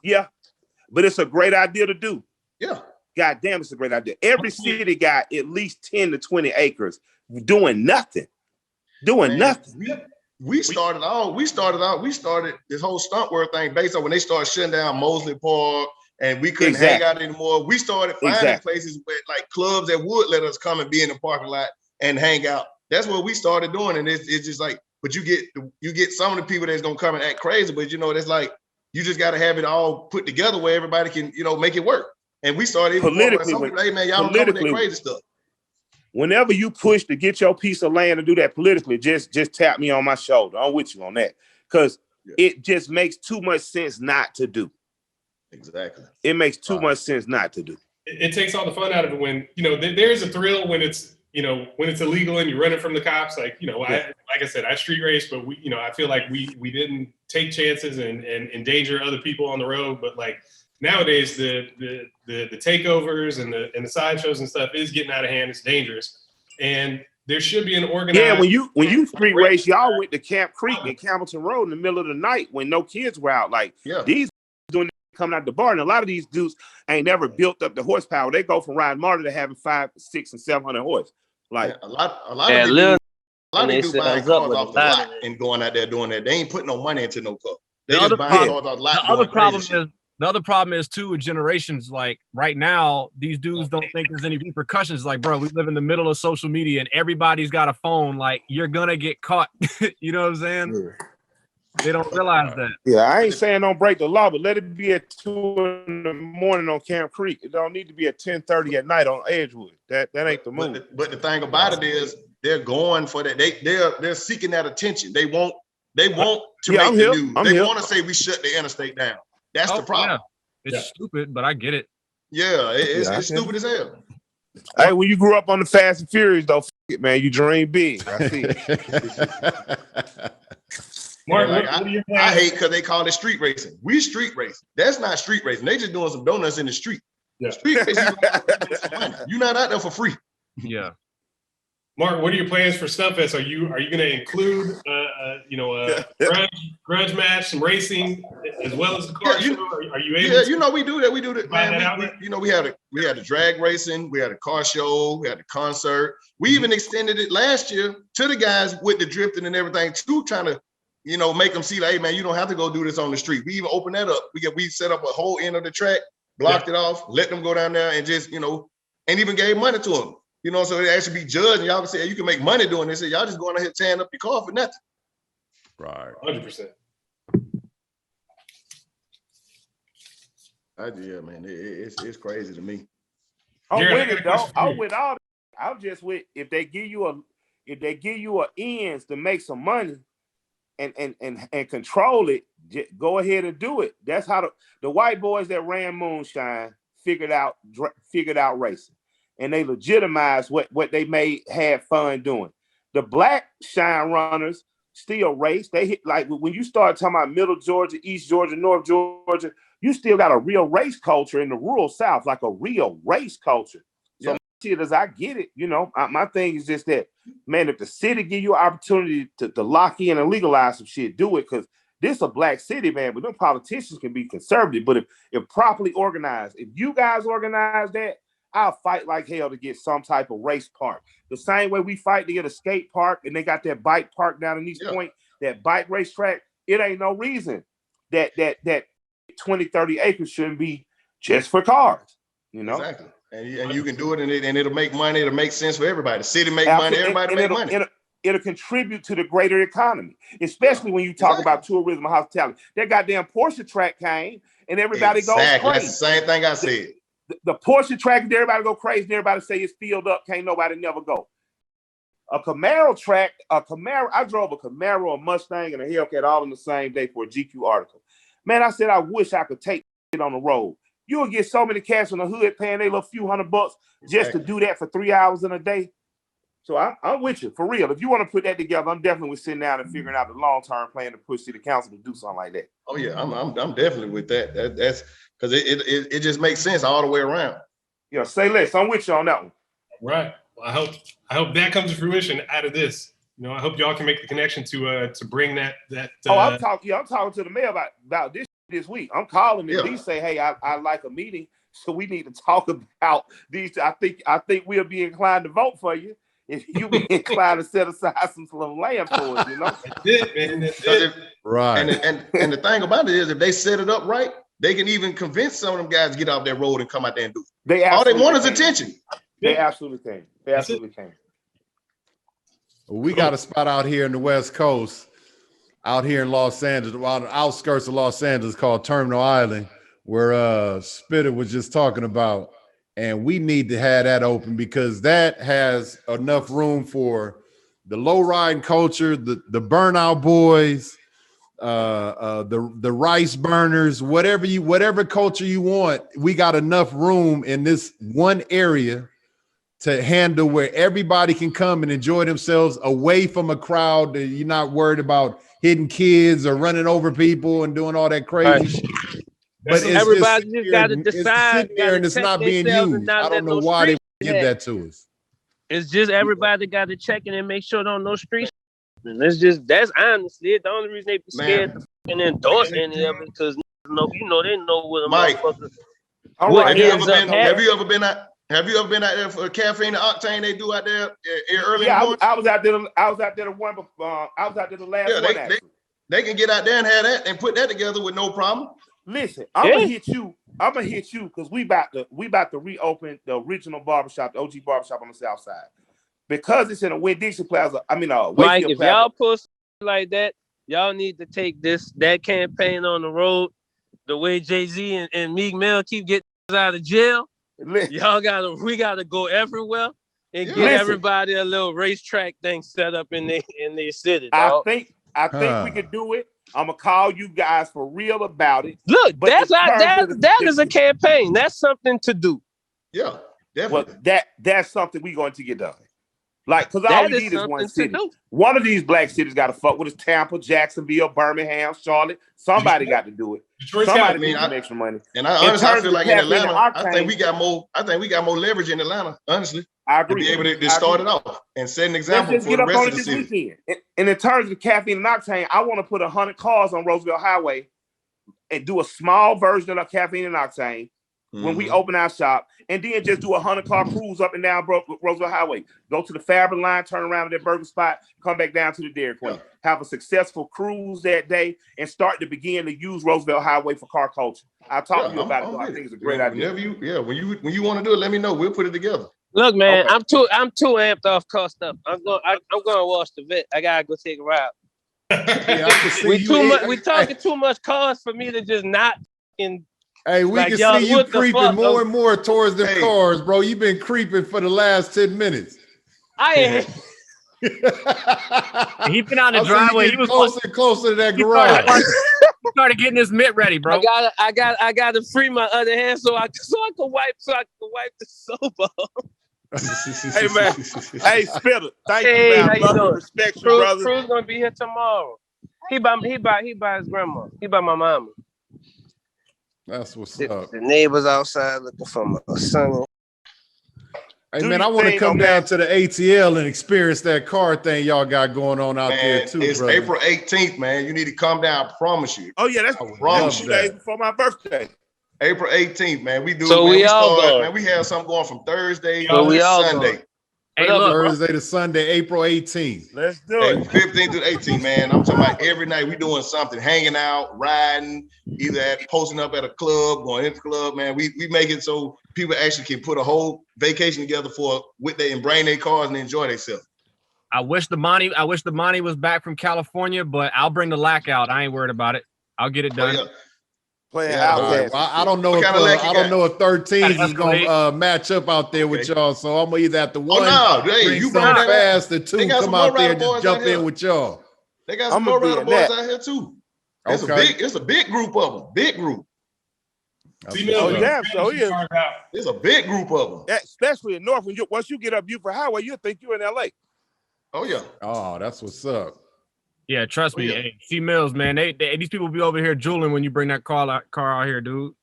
Yeah. But it's a great idea to do. Yeah. God damn, it's a great idea. Every city got at least 10 to 20 acres doing nothing. We started this whole stunt world thing based on when they started shutting down Mosley Park and we couldn't hang out anymore. We started finding places where like clubs that would let us come and be in the parking lot and hang out. That's what we started doing. And it's just like, but you get some of the people that's gonna come and act crazy, but you know, it's like you just gotta have it all put together where everybody can, you know, make it work. And we started politically, hey man, y'all don't come with that crazy stuff. whenever you push to get your piece of land to do that politically, just tap me on my shoulder. I'm with you on that. Because it just makes too much sense not to do. Exactly. It makes too much sense not to do. It takes all the fun out of it when, there's a thrill when it's, when it's illegal and you're running from the cops. Like, like I said, I street race, but I feel like we didn't take chances and endanger other people on the road. But like nowadays, the takeovers and the sideshows and stuff is getting out of hand. It's dangerous. And there should be an organized. Yeah, when you street race, y'all went to Camp Creek and Campbellton Road in the middle of the night when no kids were out. Like these doing coming out the bar, and a lot of these dudes ain't never built up the horsepower. They go from riding Marta to having 500, 600, and 700 horse. Like a lot of these dudes buying cars off the lot and going out there doing that. They ain't putting no money into no car. They just buying cars off the lot. The other problem is too with generations. Like right now, these dudes don't think there's any repercussions. Like, bro, we live in the middle of social media and everybody's got a phone. Like, you're gonna get caught. You know what I'm saying? Yeah. They don't realize that. Yeah, I ain't saying don't break the law, but let it be at 2 in the morning on Camp Creek. It don't need to be at 10:30 at night on Edgewood. That ain't the move. But the thing about it is they're going for that. They're seeking that attention. They want to make the news. They want to say we shut the interstate down. That's the problem. Yeah. It's stupid, but I get it. Yeah, it's stupid as hell. Hey, when you grew up on the Fast and Furious, though, man, you dream big. I see it. Mark, I hate because they call it street racing. We street racing. That's not street racing. They just doing some donuts in the street. Yeah. Street racing, you're not out there for free. Yeah. Mark, what are your plans for Stumpfest? Are you going to include grudge match, some racing, as well as the car show? Are you able? Yeah, we do that. We do that. Man, we had a drag racing, we had a car show, we had a concert. We even extended it last year to the guys with the drifting and everything too, trying to make them see, like, hey man, you don't have to go do this on the street. We even opened that up. We set up a whole end of the track, blocked it off, let them go down there and just, and even gave money to them. So it actually be judged, and y'all can say, hey, you can make money doing this. Y'all just going ahead tearing up your car for nothing. Right. 100%. Yeah, man, it's crazy to me. I'm with it, though. I'm with all. I'm just with if they give you a ends to make some money, and control it, go ahead and do it. That's how the white boys that ran Moonshine figured out racing, and they legitimized what they had fun doing. The black shine runners still race. They hit, like when you start talking about Middle Georgia, East Georgia, North Georgia, you still got a real race culture in the rural South, like a real race culture. So shit, as I get it, my thing is just that, man, if the city give you an opportunity to lock in and legalize some shit, do it, because this a black city, man, but them politicians can be conservative. But if properly organized, if you guys organize that, I'll fight like hell to get some type of race park. The same way we fight to get a skate park, and they got that bike park down in East Point, that bike racetrack. It ain't no reason that 20, 30 acres shouldn't be just for cars, Exactly. And you can do it, and it'll make money. It'll make sense for everybody. The city make money. Everybody make money. It'll contribute to the greater economy, especially when you talk about tourism and hospitality. That goddamn Porsche track came, and everybody goes crazy. That's the same thing I said. The Porsche track, everybody go crazy, and everybody say it's filled up. Can't nobody never go. A Camaro track, I drove a Camaro, a Mustang, and a Hellcat all in the same day for a GQ article. Man, I said I wish I could take it on the road. You'll get so many cats on the hood paying they little few $100 just to do that for 3 hours in a day. So I'm with you, for real. If you want to put that together, I'm definitely sitting down and figuring out the long-term plan to push city council to do something like that. Oh yeah, I'm definitely with that. That's because it just makes sense all the way around. Yeah, say less. I'm with you on that one. Right. Well, I hope that comes to fruition out of this. I hope y'all can make the connection to bring that. I'm talking to the mayor about this week. I'm calling him. He say, hey, I like a meeting, so we need to talk about these. I think we'll be inclined to vote for you if you be inclined to set aside some land for us. That's it, man. That's it. Right. And the thing about it is, if they set it up right, they can even convince some of them guys to get off that road and come out there and do it. All they want is attention. They absolutely can. They absolutely can. We got a spot out here in the West Coast, out here in Los Angeles, on the outskirts of Los Angeles, called Terminal Island, where Spitter was just talking about. And we need to have that open because that has enough room for the low riding culture, the burnout boys, the rice burners, whatever culture you want. We got enough room in this one area to handle where everybody can come and enjoy themselves away from a crowd. That you're not worried about hitting kids or running over people and doing all that crazy shit. But it's everybody just got to decide. It's there and it's not being used. I don't know why they give that to us. It's just everybody got to check in and make sure don't no street. That's honestly it. The only reason they be scared to fucking endorse any of it because they know what a motherfucker. All right, have you ever been out there for caffeine and octane they do out there early? Yeah, I was out there. I was out there the one before. I was out there the last one. They can get out there and have that and put that together with no problem. Listen, I'm gonna hit you because we about to reopen the original barbershop, the OG barbershop on the south side. Because it's in a Winn-Dixie Plaza. Mike, if y'all push like that, y'all need to take that campaign on the road the way Jay-Z and Meek Mill keep getting out of jail. We gotta go everywhere and get everybody a little racetrack thing set up in their city. Dog. I think we could do it. I'm gonna call you guys for real about it. Look, that is a campaign. That's something to do. Yeah, definitely. Well, that's something we're going to get done. Like, because all we need is one city. One of these black cities got to fuck with us. Tampa, Jacksonville, Birmingham, Charlotte. Somebody got to do it. Somebody needs some extra money. And I honestly feel like in Atlanta, I think we got more leverage in Atlanta, honestly. I agree. To be able to start it off and set an example for the rest of the city. And in terms of caffeine and octane, I want to put 100 cars on Roosevelt Highway and do a small version of caffeine and octane when we open our shop, and then just do 100-car cruise up and down Roosevelt Highway. Go to the Fabric line, turn around at that burger spot, come back down to the Dairy Queen. Have a successful cruise that day, and start to begin to use Roosevelt Highway for car culture. I'll talk to you about it. I think it's a great idea. When you want to do it, let me know. We'll put it together. Look, man, I'm too amped off car stuff. I'm going to watch the vet. I gotta go take a ride. We talking too much cars for me to just not in. Hey, we can see you creeping more and more towards the cars, bro. You've been creeping for the last 10 minutes. I ain't. He's been on the driveway. He was closer and closer to that garage. He started getting his mitt ready, bro. I gotta free my other hand so I can wipe the soap off. Hey man, hey Spitter, thank you, man. Love and respect you, brother. Crew's gonna be here tomorrow. He by his grandma. He by my mama. That's what's up. The neighbors outside looking for my son. Hey man, I want to come down to the ATL and experience that car thing y'all got going on out there too. It's brother. April 18th, man. You need to come down. I promise you. Oh yeah, that's 2 days before my birthday. April 18th, man. We do. So man, we all go. Man, we have something going from Thursday to Sunday. Hey, look, Thursday to Sunday, April 18th. Let's do it. 15th to 18th, man. I'm talking about every night we doing something, hanging out, riding, either posting up at a club, going into the club, man. We make it so people actually can put a whole vacation together and bring their cars and enjoy themselves. I wish the Monty was back from California, but I'll bring the lack out. I ain't worried about it. I'll get it done. Well, I don't know if 13s is gonna match up out there with y'all, so I'm gonna either have to bring some fast or two come out there and just jump in with y'all. They got some more rider boys out here too. It's a big group of them. Big group. It's a big group of them. Yeah, especially in North. Once you get up Buford Highway, you'll think you're in LA. Oh yeah. Oh, that's what's up. Yeah, trust me. Hey, C-Mills, man. These people be over here drooling when you bring that car out here, dude.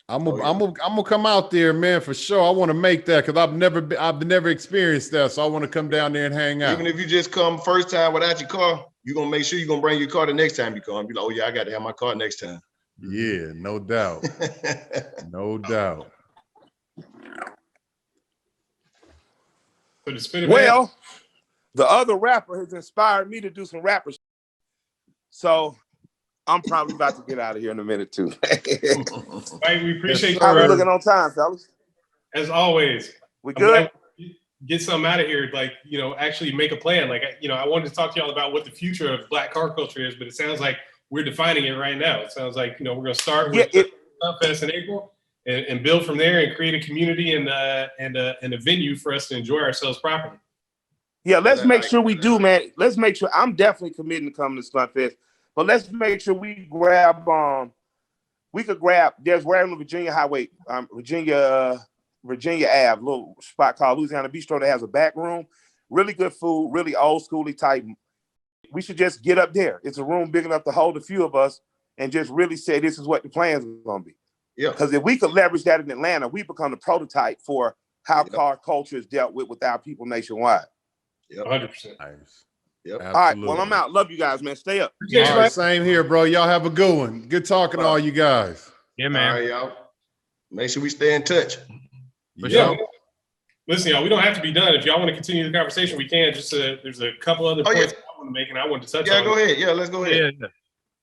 I'm gonna come out there, man, for sure. I want to make that because I've never experienced that, so I want to come down there and hang out. Even if you just come first time without your car, you're gonna make sure you're gonna bring your car the next time you come. Be like, oh yeah, I got to have my car next time. Yeah, no doubt. No doubt. Well, the other rapper has inspired me to do some rapper shit. So I'm probably about to get out of here in a minute too. Right, we appreciate you. How we looking on time, fellas? As always. We good? Get something out of here, actually make a plan. I wanted to talk to y'all about what the future of Black car culture is, but it sounds like we're defining it right now. It sounds like, we're going to start with Fest in April, and build from there and create a community and a venue for us to enjoy ourselves properly. Yeah, let's make sure we do, man. Let's make sure. I'm definitely committing to coming to Stunt Fest, but let's make sure we grab. We could grab. There's right on the Virginia Highway, Virginia Ave, little spot called Louisiana Bistro that has a back room. Really good food, really old schooly type. We should just get up there. It's a room big enough to hold a few of us and just really say this is what the plans are going to be. Yeah. Because if we could leverage that in Atlanta, we become the prototype for how car culture is dealt with our people nationwide. Yep. 100%. Nice. Yep. All right. Well, I'm out. Love you guys, man. Stay up. All right, same here, bro. Y'all have a good one. Good talking to all you guys. Yeah, man. All right, y'all. Make sure we stay in touch. Yeah. Listen, y'all, we don't have to be done. If y'all want to continue the conversation, we can. Just there's a couple other points I want to make, and I wanted to touch on. Yeah, go ahead. Yeah, let's go ahead. Yeah.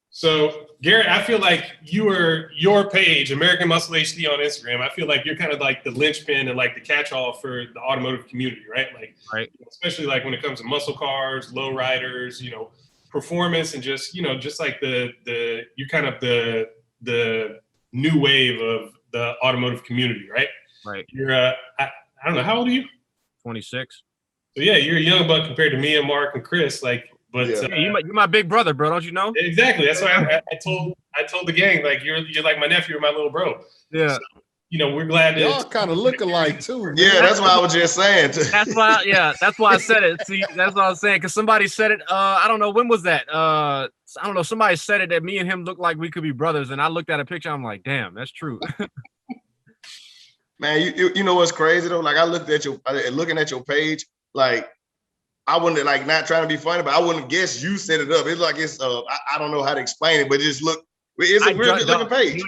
So, Garrett, I feel like your page, American Muscle HD on Instagram, I feel like you're kind of like the linchpin and like the catch-all for the automotive community, right? Like, right. Especially like when it comes to muscle cars, low riders, performance, and just just like you're kind of the new wave of the automotive community, right? Right. You're I don't know, how old are you? 26. So yeah, you're a young buck compared to me and Mark and Chris, like. But you're my big brother, bro. Don't you know? Exactly. That's why I told the gang, like you're like my nephew or my little bro. Yeah. So, we're glad y'all kind of look alike too. Man. Yeah, that's what I was just saying. That's why I said it. See, that's what I was saying. Because somebody said it. I don't know, when was that? I don't know. Somebody said it that me and him look like we could be brothers, and I looked at a picture. I'm like, damn, that's true. Man, you know what's crazy though? Like looking at your page, like. I wouldn't like not trying to be funny, but I wouldn't guess you set it up. It's like it's I don't know how to explain it, but it's a really good looking page.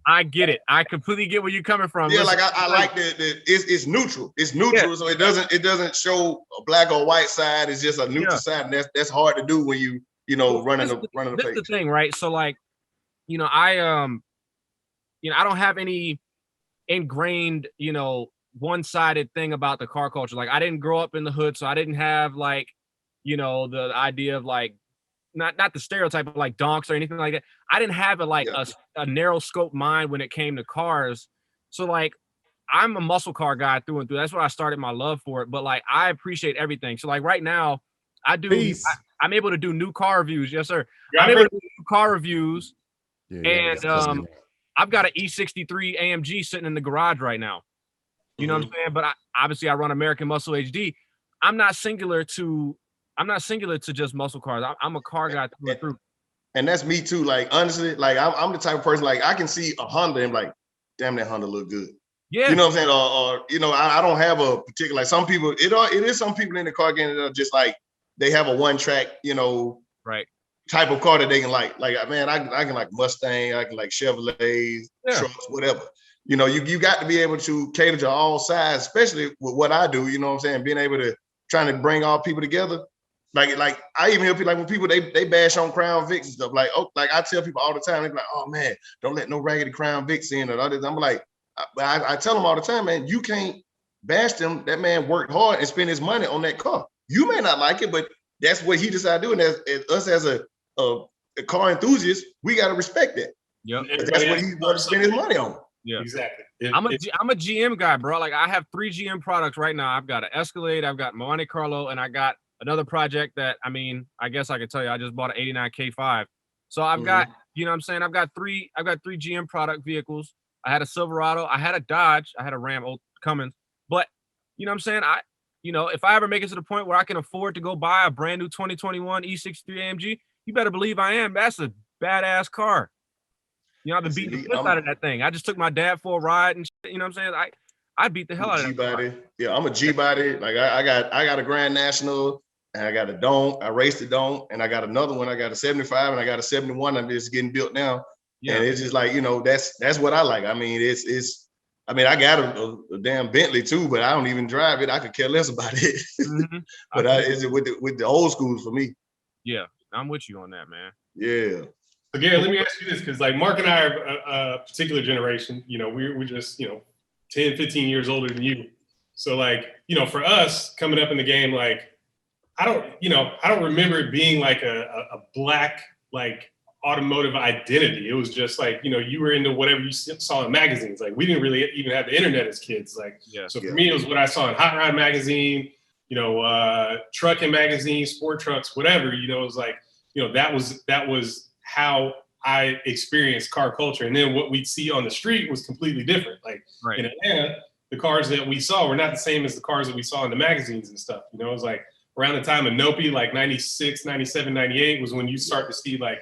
I get it. I completely get where you're coming from. Yeah, like I like it's neutral. It's neutral, so it doesn't show a black or white side. It's just a neutral side, and that's hard to do when you running the page. That's the thing, right? So like, I don't have any ingrained, one-sided thing about the car culture. Like, I didn't grow up in the hood, so I didn't have like, the idea of like, not the stereotype of like donks or anything like that. I didn't have a narrow scope mind when it came to cars. So like, I'm a muscle car guy through and through. That's why I started my love for it. But like, I appreciate everything. So like right now, I'm able to do new car reviews. Yes, sir. Yeah, I'm able to do new car reviews. Yeah, and I've got an E63 AMG sitting in the garage right now. You know what I'm saying? But obviously I run American Muscle HD. I'm not singular to just muscle cars. I'm a car guy through and through. And that's me too. Like honestly, like I'm the type of person, like I can see a Honda and like, damn, that Honda look good. Yeah. You know what I'm saying? Or I don't have a particular, like some people, it is some people in the car game that are just like, they have a one track, right, type of car that they can like, man, I can like Mustang, I can like Chevrolet, trucks, whatever. You got to be able to cater to all sides, especially with what I do, you know what I'm saying? Being able to trying to bring all people together. Like I even hear people, like when people they bash on Crown Vics and stuff, like I tell people all the time, they be like, oh man, don't let no raggedy Crown Vics in or others. I'm like, I tell them all the time, man, you can't bash them. That man worked hard and spent his money on that car. You may not like it, but that's what he decided to do. And as us as a car enthusiast, we got to respect that. Yep. That's what he wanted to spend his money on. Yeah, exactly. I'm a GM guy, bro. Like I have 3 GM products right now. I've got an Escalade, I've got Monte Carlo, and I got another project that, I guess I could tell you, I just bought an 89 K5. So I've got, I've got three GM product vehicles. I had a Silverado, I had a Dodge, I had a Ram, old Cummins. But if I ever make it to the point where I can afford to go buy a brand new 2021 E63 AMG, you better believe I am. That's a badass car. I've been beating the piss out of that thing. I just took my dad for a ride and shit, you know what I'm saying? I beat the hell out of that G-body. Yeah, I'm a G-body. Like I got a Grand National and I got a DONK. I raced the DONK and I got another one. I got a 75 and I got a 71. I'm just getting built now. Yeah. And it's just like, that's what I like. I I got a damn Bentley too, but I don't even drive it. I could care less about it. Mm-hmm. But is it with the old schools for me? Yeah, I'm with you on that, man. Yeah. So Garrett, let me ask you this, because like Mark and I are a particular generation. We're just 10, 15 years older than you. So like for us coming up in the game, like I don't remember it being like a black like automotive identity. It was just like, you know, you were into whatever you saw in magazines. Like we didn't really even have the internet as kids. Like, so for me, it was what I saw in Hot Rod magazine, you know, trucking magazine, sport trucks, whatever, you know, it was like, you know, that was how I experienced car culture. And then what we'd see on the street was completely different. Like in Atlanta, the cars that we saw were not the same as the cars that we saw in the magazines and stuff. You know, it was like around the time of Nopi, like 96, 97, 98 was when you start to see like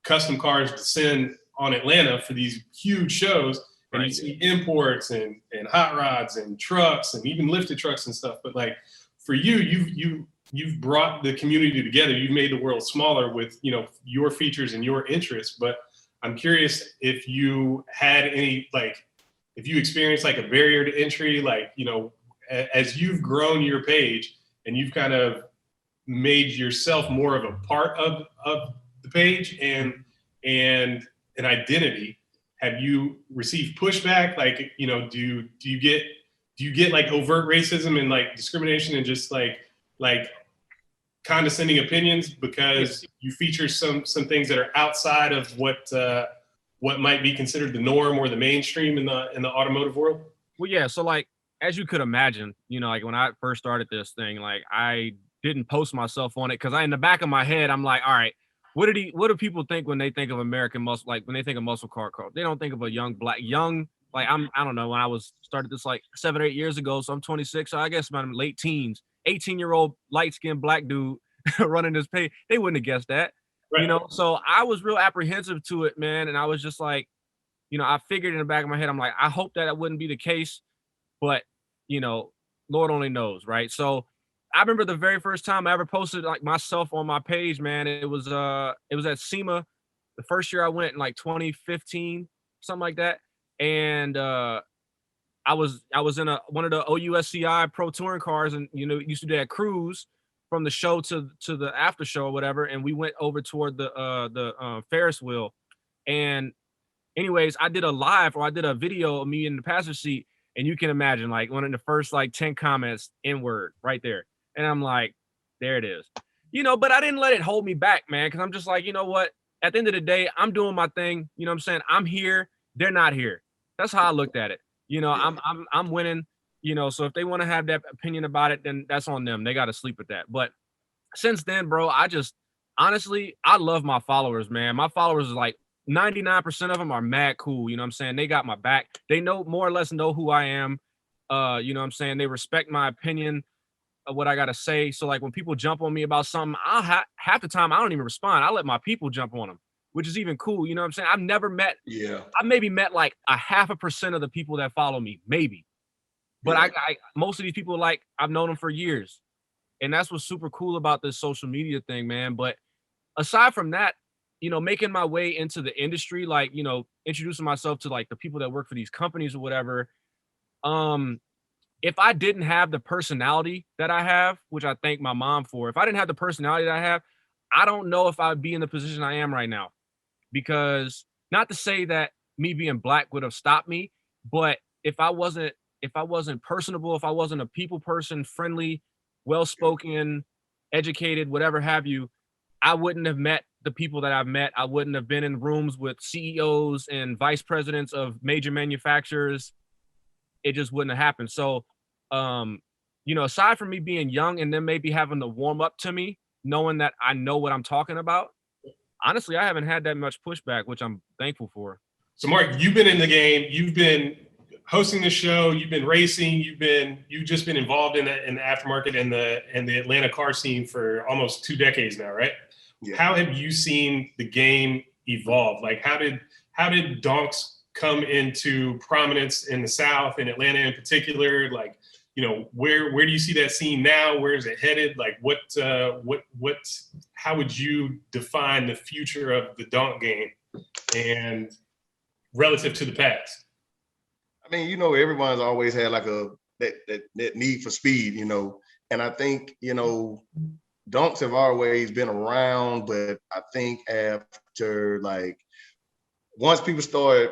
custom cars descend on Atlanta for these huge shows. And you see imports and hot rods and trucks and even lifted trucks and stuff. But like for you, you've brought the community together. You've made the world smaller with, you know, your features and your interests. But I'm curious if you had any, like, if you experienced like a barrier to entry, like, you know, as you've grown your page and you've kind of made yourself more of a part of the page and an identity, have you received pushback? Like, you know, do you get like overt racism and like discrimination and just like condescending opinions because you feature some things that are outside of what might be considered the norm or the mainstream in the automotive world? Well, yeah. So like, as you could imagine, you know, like when I first started this thing, like I didn't post myself on it because in the back of my head, I'm like, all right, what do people think when they think of American muscle? Like when they think of muscle car code, they don't think of a young, like I don't know, when I started this like 7 or 8 years ago. So I'm 26. So I guess I'm late teens, 18-year-old light-skinned black dude running this page. They wouldn't have guessed that. Right. You know, so I was real apprehensive to it, man. And I was just like, you know, I figured in the back of my head, I'm like, I hope that wouldn't be the case, but you know, Lord only knows, right? So I remember the very first time I ever posted like myself on my page, man. It was at SEMA, the first year I went in like 2015, something like that. And I was in one of the OUSCI Pro Touring cars, and you know, used to do that cruise from the show to the after show or whatever, and we went over toward the Ferris wheel. And anyways, I did a video of me in the passenger seat, and you can imagine like one of the first like 10 comments N-word right there. And I'm like, there it is. You know, but I didn't let it hold me back, man, because I'm just like, you know what? At the end of the day, I'm doing my thing. You know what I'm saying? I'm here. They're not here. That's how I looked at it. You know, I'm winning. You know, so if they want to have that opinion about it, then that's on them. They got to sleep with that. But since then, bro, honestly, I love my followers, man. My followers is like 99% of them are mad cool. You know what I'm saying? They got my back. They know more or less know who I am. You know what I'm saying? They respect my opinion of what I got to say. So like when people jump on me about something, half the time I don't even respond. I let my people jump on them, which is even cool. You know what I'm saying? I've never met, I maybe met like 0.5% of the people that follow me, maybe. But I most of these people, like, I've known them for years. And that's what's super cool about this social media thing, man. But aside from that, you know, making my way into the industry, like, you know, introducing myself to like the people that work for these companies or whatever. If I didn't have the personality that I have, which I thank my mom for, if I didn't have the personality that I have, I don't know if I'd be in the position I am right now. Because not to say that me being black would have stopped me, but if I wasn't personable, if I wasn't a people person, friendly, well-spoken, educated, whatever have you, I wouldn't have met the people that I've met. I wouldn't have been in rooms with CEOs and vice presidents of major manufacturers. It just wouldn't have happened. So, you know, aside from me being young and then maybe having to warm up to me, knowing that I know what I'm talking about, honestly, I haven't had that much pushback, which I'm thankful for. So Mark, you've been in the game, you've been hosting the show, you've been racing, you've just been involved in the aftermarket and the Atlanta car scene for almost 2 decades now, right? Yeah. How have you seen the game evolve? Like how did donks come into prominence in the South, in Atlanta in particular? Like, you know, where do you see that scene now? Where is it headed? Like how would you define the future of the donk game and relative to the past? I mean, you know, everyone's always had like that need for speed, you know, and I think, you know, donks have always been around, but I think after like, once people started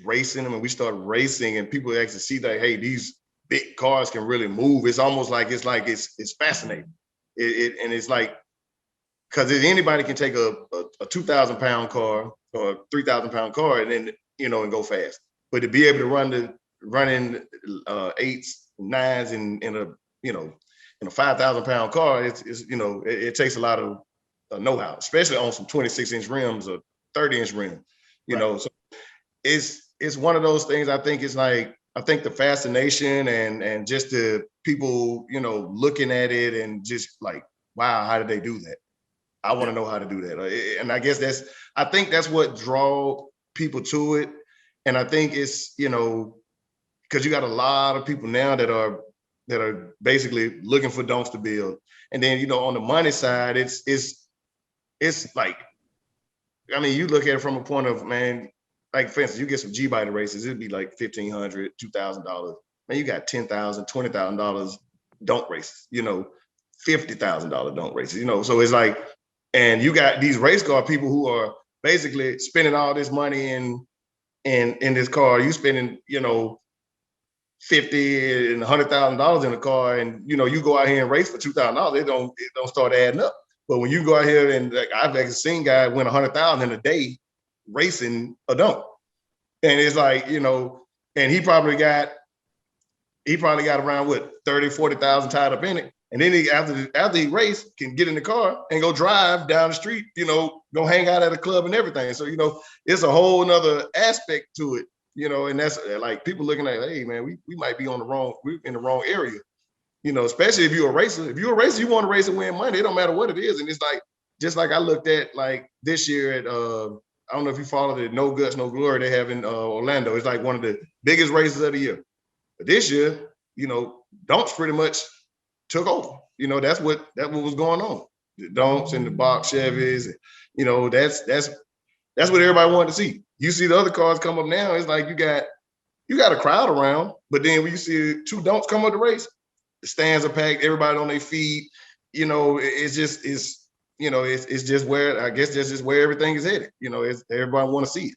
racing them and we started racing and people actually see that, hey, these big cars can really move, it's almost like it's fascinating. And it's like, because anybody can take a a 2,000 pound car or 3,000 pound car, and then and go fast. But to be able to run in 8s, 9s in a 5,000 pound car, it takes a lot of know-how, especially on some 26-inch rims or 30-inch rim. So it's one of those things. I think it's like, I think the fascination and just the people, looking at it and just like, wow, how did they do that? I want to know how to do that. And I guess I think that's what draw people to it. And I think it's, because you got a lot of people now that are basically looking for donks to build. And then, on the money side, it's like, I mean, you look at it from a point of, man, like for instance, you get some G-body races, it'd be like $1,500, $2,000. Man, you got $10,000, $20,000 donk races, $50,000 donk races, so it's like, and you got these race car people who are basically spending all this money in this car. You spending, $50,000 and $100,000 in a car, and you go out here and race for $2,000, it don't start adding up. But when you go out here and like I've actually seen guys win $100,000 in a day racing a donk, and it's like and he probably got around what 30, 40,000 tied up in it, and then he after he race can get in the car and go drive down the street, go hang out at a club and everything. So it's a whole nother aspect to it, and that's like people looking at, hey man, we might be in the wrong area. Especially if you're a racer. If you're a racer, you want to race and win money. It don't matter what it is. And it's like, just like I looked at like this year at, I don't know if you followed it, No Guts, No Glory they have in Orlando. It's like one of the biggest races of the year. But this year, donks pretty much took over. That's what was going on. The donks and the Baugh Chevys, that's what everybody wanted to see. You see the other cars come up now, it's like you got a crowd around, but then when you see two donks come up the race, the stands are packed, everybody on their feet. It's just where, I guess that's just where everything is headed. Everybody want to see it.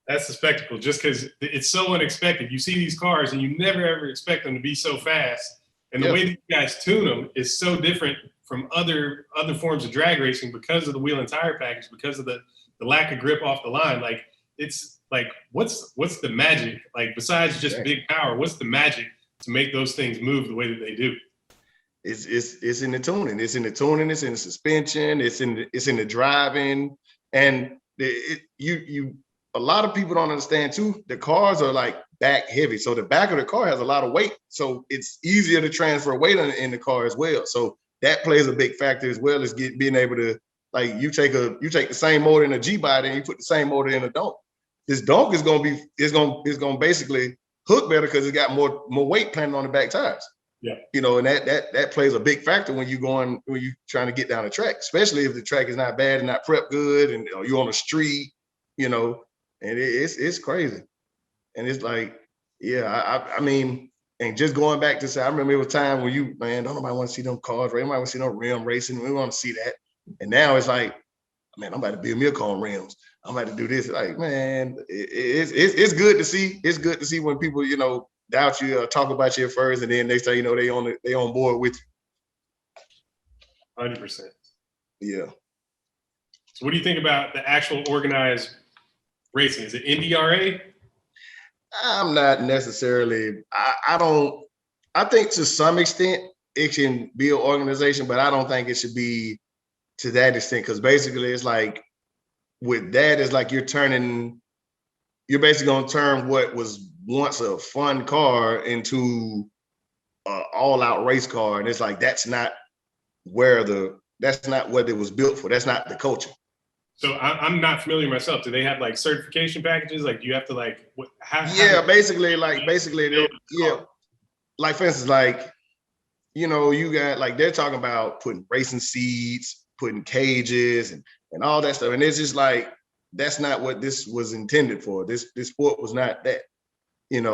That's the spectacle, just because it's so unexpected. You see these cars and you never ever expect them to be so fast. And the way that you guys tune them is so different from other forms of drag racing because of the wheel and tire package, because of the lack of grip off the line. Like, it's like, what's the magic? Like, besides just big power, what's the magic to make those things move the way that they do? It's in the tuning. It's in the tuning. It's in the suspension. It's in the driving. And a lot of people don't understand too. The cars are like back heavy, so the back of the car has a lot of weight. So it's easier to transfer weight in the car as well. So that plays a big factor as well as being able to, like, you take the same motor in a G-body and you put the same motor in a donk. This donk is gonna basically hook better because it got more weight planted on the back tires. Yeah. And that plays a big factor when you're trying to get down the track, especially if the track is not bad and not prepped good, and you're on the street, and it's crazy. And it's like, I mean, and just going back to say, I remember it was time when don't nobody want to see them cars, right? Nobody want to see no rim racing. We want to see that. And now it's like, man, I'm about to build me a car on rims. I'm about to do this. Like, man, it's good to see. It's good to see when people, doubt you or talk about you at first, and then next time they on board with you. 100%. Yeah. So what do you think about the actual organized racing? Is it NDRA? I'm not necessarily. I think to some extent it can be an organization, but I don't think it should be to that extent, because basically it's like with that, it's like you're basically going to turn what was once a fun car into an all-out race car, and it's like that's not what it was built for. That's not the culture. So I'm not familiar myself. Do they have like certification packages? Like, do you have to like what? Basically, like for instance, like you got like they're talking about putting racing seats, putting cages, and all that stuff, and it's just like that's not what this was intended for. This sport was not that, and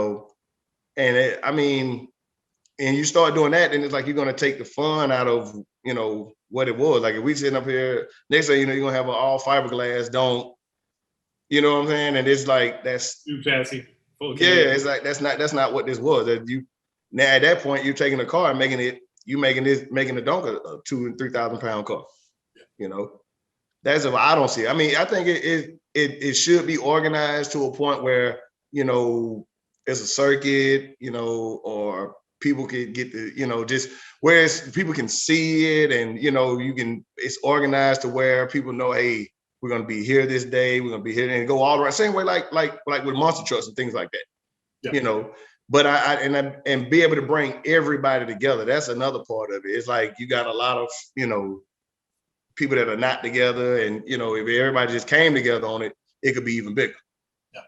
and you start doing that, then it's like you're gonna take the fun out of what it was. Like if we sitting up here, next thing you're gonna have an all fiberglass donk, you know what I'm saying? And it's like that's tube chassis. It's like that's not what this was. Now at that point you're taking a car and making the donk a 2,000 and 3,000 pound car, That's what I don't see. I mean, I think it should be organized to a point where, you know, it's a circuit, you know, or people can get the, you know, just where people can see it, and you know, it's organized to where people know, hey, we're gonna be here this day, we're gonna be here, and go all around. Same way like with monster trucks and things like that. Yeah. You know, but and be able to bring everybody together. That's another part of it. It's like you got a lot of, you know, people that are not together, and you know, if everybody just came together on it, it could be even bigger. Yeah.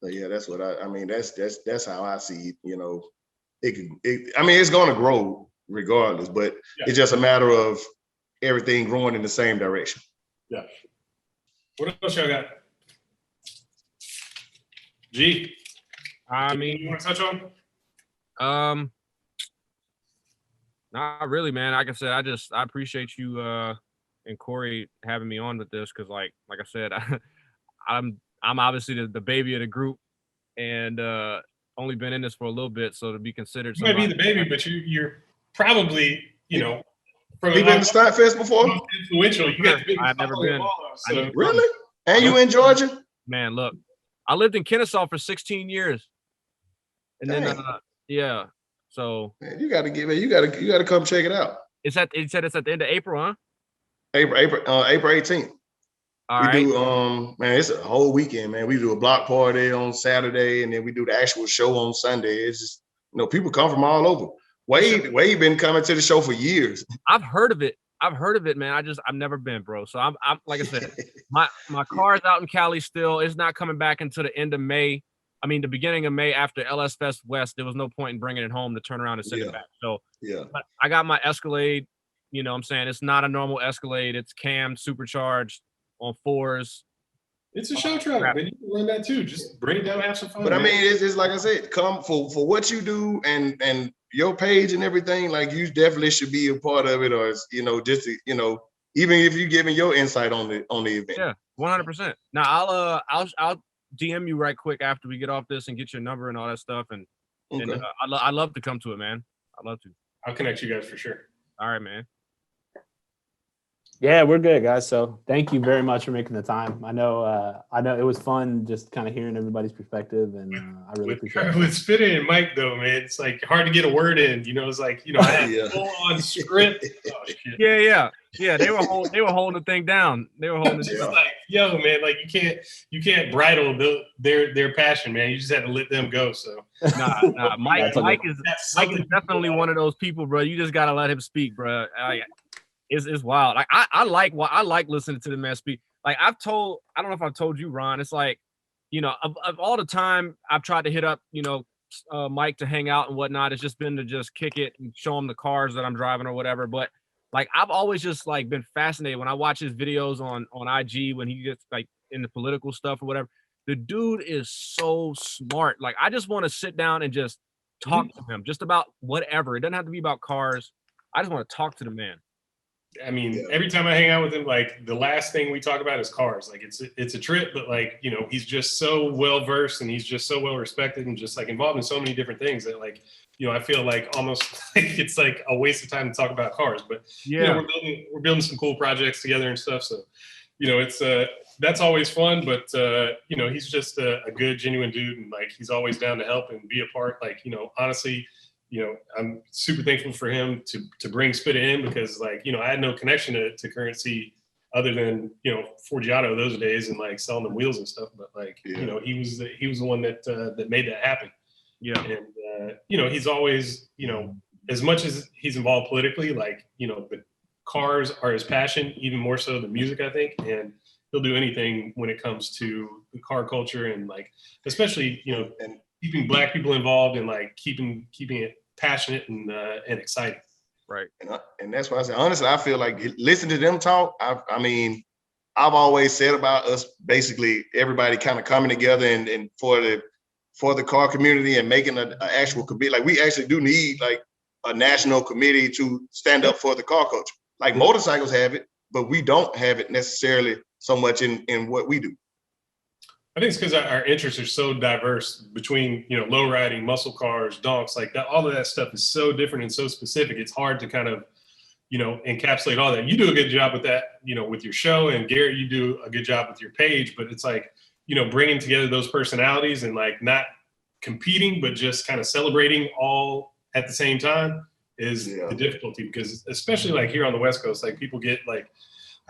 So yeah, that's what I mean. That's how I see it. You know, I mean, it's going to grow regardless, but it's just a matter of everything growing in the same direction. Yeah. What else y'all got? G. I mean, you want to touch on? Not really, man. Like I said, I appreciate you and Corey having me on with this, because like I said, I'm obviously the baby of the group, and only been in this for a little bit, so to be considered. You might be the baby, but you're probably, you know, you been to Stunt Fest before? Influential. You got the biggest. I've never been. So. Really? And you in Georgia? Man, look, I lived in Kennesaw for 16 years, and then yeah. So man, you got to come check it out. It said it's at the end of April, huh? April 18th. All we right. do man, it's a whole weekend, man. We do a block party on Saturday, and then we do the actual show on Sunday. It's just, you know, people come from all over. Wade been coming to the show for years. I've heard of it, man. I've never been, bro. So I'm like I said, my car is out in Cali still. It's not coming back until the end of May. I mean, the beginning of May after LS Fest West. There was no point in bringing it home to turn around and send it back. So but I got my Escalade. You know what I'm saying? It's not a normal Escalade. It's cammed, supercharged on 4s. It's a show truck, man. You can run that too. Just bring it down and have some fun. But man. I mean, it's like I said, come for what you do and your page and everything. Like, you definitely should be a part of it, or you know, just to, you know, even if you're giving your insight on the event. Yeah, 100%. Now I'll DM you right quick after we get off this and get your number and all that stuff, and I'd love to come to it, man. I'd love to. I'll connect you guys for sure. All right, man. Yeah, we're good, guys. So thank you very much for making the time. I know it was fun just kind of hearing everybody's perspective, and I really appreciate it. With Spittin' and Mike, though, man, it's like hard to get a word in. You know, it's like, you know, I had full on script. Oh, shit. Yeah. They were holding the thing down. They were holding it down. Like, yo, man, like you can't bridle their passion, man. You just have to let them go. So nah. Mike is definitely one of those people, bro. You just gotta let him speak, bro. It's wild. Like I like listening to the man speak. Like I don't know if I've told you, Ron. It's like, you know, of all the time I've tried to hit up, you know, Mike to hang out and whatnot. It's just been to just kick it and show him the cars that I'm driving or whatever. But like I've always just like been fascinated when I watch his videos on IG when he gets like into political stuff or whatever. The dude is so smart. Like I just want to sit down and just talk to him just about whatever. It doesn't have to be about cars. I just want to talk to the man. I mean, every time I hang out with him, like the last thing we talk about is cars. Like it's a trip, but like, you know, he's just so well versed and he's just so well respected and just like involved in so many different things that, like, you know, I feel like almost like it's like a waste of time to talk about cars. But you know, we're building some cool projects together and stuff. So, you know, it's that's always fun. But you know, he's just a good, genuine dude, and like he's always down to help and be a part. Like, you know, honestly, you know, I'm super thankful for him to bring Spit in, because like, you know, I had no connection to Currency other than, you know, Forgiato those days and like selling them wheels and stuff. But like, you know, he was the one that made that happen. Yeah. And you know, he's always, you know, as much as he's involved politically, like, you know, the cars are his passion, even more so than music, I think. And he'll do anything when it comes to the car culture, and like, especially, you know, and keeping Black people involved and like keeping it passionate and exciting. Right. And that's why I say, honestly, I feel like listen to them talk. I mean, I've always said about us, basically everybody kind of coming together and for the car community and making an actual committee. Like, we actually do need like a national committee to stand up for the car culture. Like motorcycles have it, but we don't have it necessarily so much in what we do. I think it's because our interests are so diverse between, you know, low riding, muscle cars, donks, like that. All of that stuff is so different and so specific. It's hard to kind of encapsulate all that. You do a good job with that, with your show, and Garrett, you do a good job with your page, but it's like, bringing together those personalities and like not competing, but just kind of celebrating all at the same time is the difficulty, because especially like here on the West Coast, like people get like,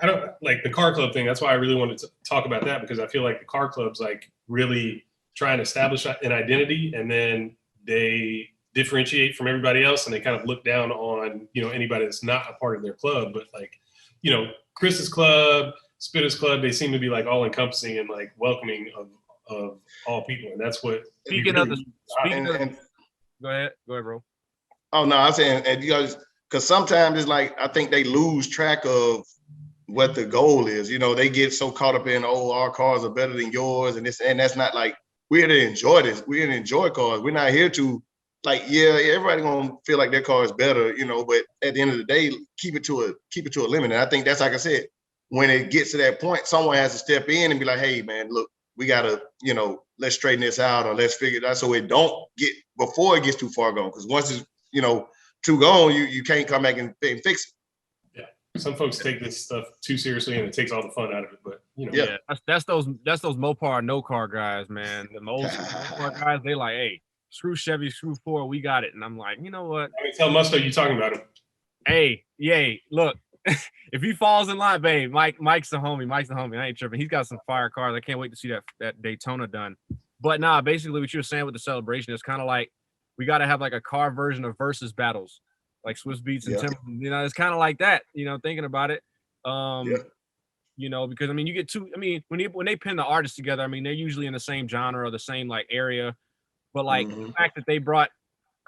I don't like the car club thing. That's why I really wanted to talk about that, because I feel like the car clubs like really try and establish an identity, and then they differentiate from everybody else, and they kind of look down on, anybody that's not a part of their club. But like, Chris's club, Spitter's club, they seem to be like all encompassing and like welcoming of all people. And that's what, go ahead, bro. Oh no, I'm saying, and because sometimes it's like, I think they lose track of what the goal is. They get so caught up in, our cars are better than yours, and that's not like, we're here to enjoy this. We're here to enjoy cars. We're not here to like, everybody gonna feel like their car is better, but at the end of the day, keep it to a limit. And I think that's, like I said, when it gets to that point, someone has to step in and be like, hey man, look, we gotta, let's straighten this out, or let's figure it out, so it don't get, before it gets too far gone. Because once it's, too gone, you can't come back and fix it. Yeah. Some folks take this stuff too seriously, and it takes all the fun out of it. But that's those Mopar no car guys, man. The most car guys, they like, hey, screw Chevy, screw Ford, we got it. And I'm like, you know what? I mean, tell Musto you talking about him. Hey, yay, look, if he falls in line, babe, Mike's the homie. I ain't tripping. He's got some fire cars. I can't wait to see that Daytona done. But nah, basically what you were saying with the celebration is kind of like, we got to have like a car version of versus battles, like Swiss Beats and Timber. It's kind of like that, thinking about it. Because I mean, you get two, I mean, when they pin the artists together, I mean, they're usually in the same genre or the same like area. But like the fact that they brought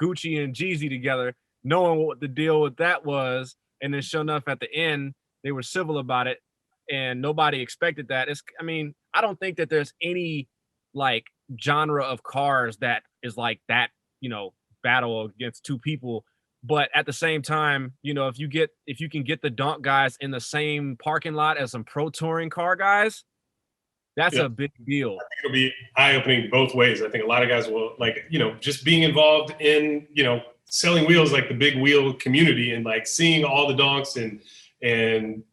Gucci and Jeezy together, knowing what the deal with that was, and then sure enough at the end they were civil about it, and nobody expected that. I don't think that there's any like genre of cars that is like that, battle against two people. But at the same time, if you can get the DONK guys in the same parking lot as some pro touring car guys, that's a big deal. I think it'll be eye-opening both ways. I think a lot of guys will like, just being involved in, selling wheels, like the big wheel community, and like seeing all the DONKs and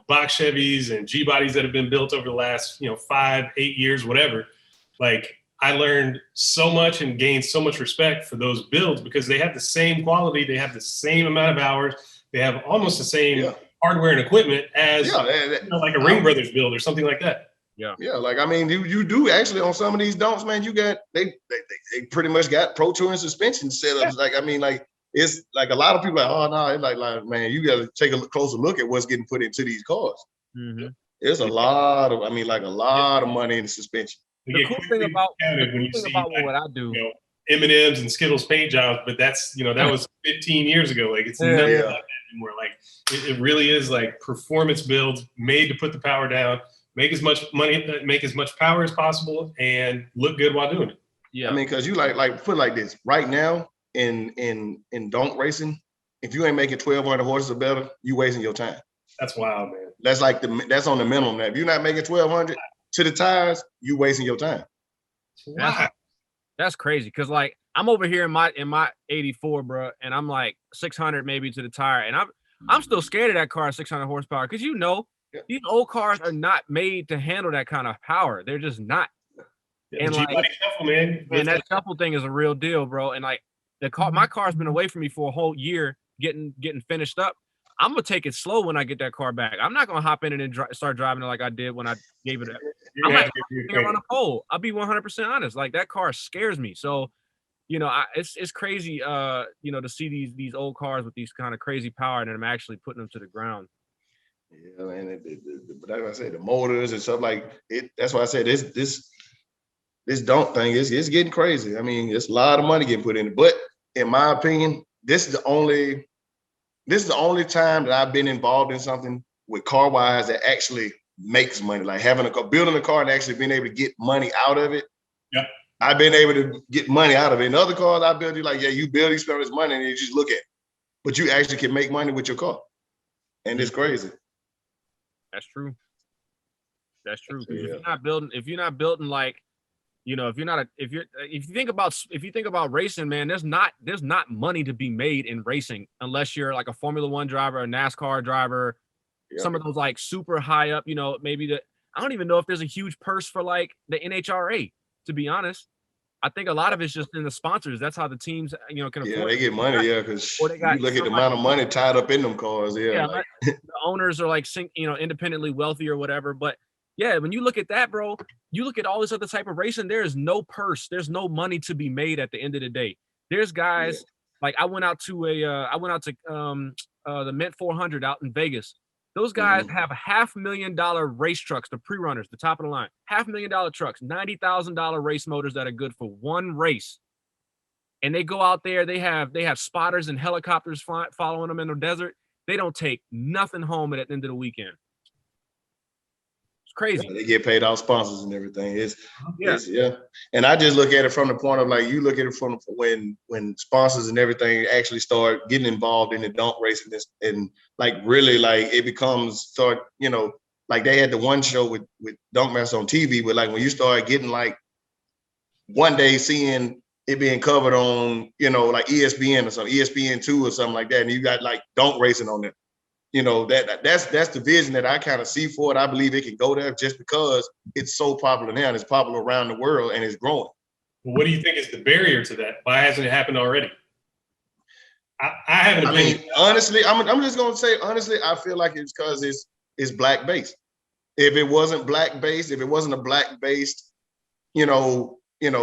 box Chevys and G bodies that have been built over the last 5-8 years, whatever. Like, I learned so much and gained so much respect for those builds, because they have the same quality, they have the same amount of hours, they have almost the same hardware and equipment as like a Ring Brothers build or something like that. Yeah, like I mean, you do actually on some of these DONKs, man. You got they pretty much got pro touring suspension setups. Like I mean, like it's like a lot of people are like, oh no, it's like man, you got to take a closer look at what's getting put into these cars. There's a lot of, a lot of money in the suspension. The cool thing about what I do, M&M's and Skittles paint jobs, but that's that was 15 years ago. Like it's never like that anymore. Like it really is like performance builds made to put the power down, make as much money, make as much power as possible, and look good while doing it. Yeah, I mean, because you like put it like this right now in DONK racing, if you ain't making 1,200 horses or better, you wasting your time. That's wild, man. That's like that's on the minimum. Now, if you're not making 1,200 to the tires, you wasting your time. That's crazy, because like I'm over here in my 84, bro, and I'm like 600 maybe to the tire, and I'm still scared of that car at 600 horsepower, because these old cars are not made to handle that kind of power. They're just not. And like, shuffle, man. And that shuffle thing is a real deal, bro. And like my car's been away from me for a whole year, getting finished up. I'm gonna take it slow when I get that car back. I'm not gonna hop in it and start driving it like I did when I gave it. I'm like around a pole. I'll be 100% honest. Like that car scares me. So, it's crazy. To see these old cars with these kind of crazy power, and I'm actually putting them to the ground. Yeah, man. Like I said, the motors and stuff like it. That's why I said this DONK thing is getting crazy. I mean, it's a lot of money getting put in it. But in my opinion, this is the only time that I've been involved in something with car wise that actually makes money. Like building a car and actually being able to get money out of it. Yeah. I've been able to get money out of it. In other cars I build, you like, you build, you spend this money and you just look at it. But you actually can make money with your car. And it's crazy. That's true. If you're not building like You know, if you think about racing, man, there's not money to be made in racing unless you're like a Formula One driver, a NASCAR driver, some of those like super high up, you know, I don't even know if there's a huge purse for like the NHRA, to be honest. I think a lot of it's just in the sponsors. That's how the teams, you know, can afford. Yeah, they get money, because Or they got you look at the amount of money tied up in them cars. Yeah, like, the owners are like, you know, independently wealthy or whatever. But yeah, when you look at that, bro, you look at all this other type of racing. There is no purse. There's no money to be made at the end of the day. There's guys like I went out to the Mint 400 out in Vegas. Those guys have $500,000 race trucks, the pre-runners, the top of the line, $500,000 trucks, $90,000 race motors that are good for one race. And they go out there, they have spotters and helicopters following them in the desert. They don't take nothing home at the end of the weekend. It's crazy. They get paid off sponsors and everything. It's And I just look at it from the point of like, you look at it from when sponsors and everything actually start getting involved in the dunk racing and like really like it becomes you know, like they had the one show with Dunk Master on TV, but like when you start getting like one day seeing it being covered on, you know, like ESPN or something, ESPN2 or something like that, and you got like dunk racing on there. You know, that's the vision that I kind of see for it. I believe it can go there just because it's so popular now and it's popular around the world and it's growing. Well, what do you think is the barrier to that? Why hasn't it happened already? I haven't. I mean, honestly, I'm just gonna say honestly, I feel like it's because it's black based. If it wasn't black based, if it wasn't a black based, you know,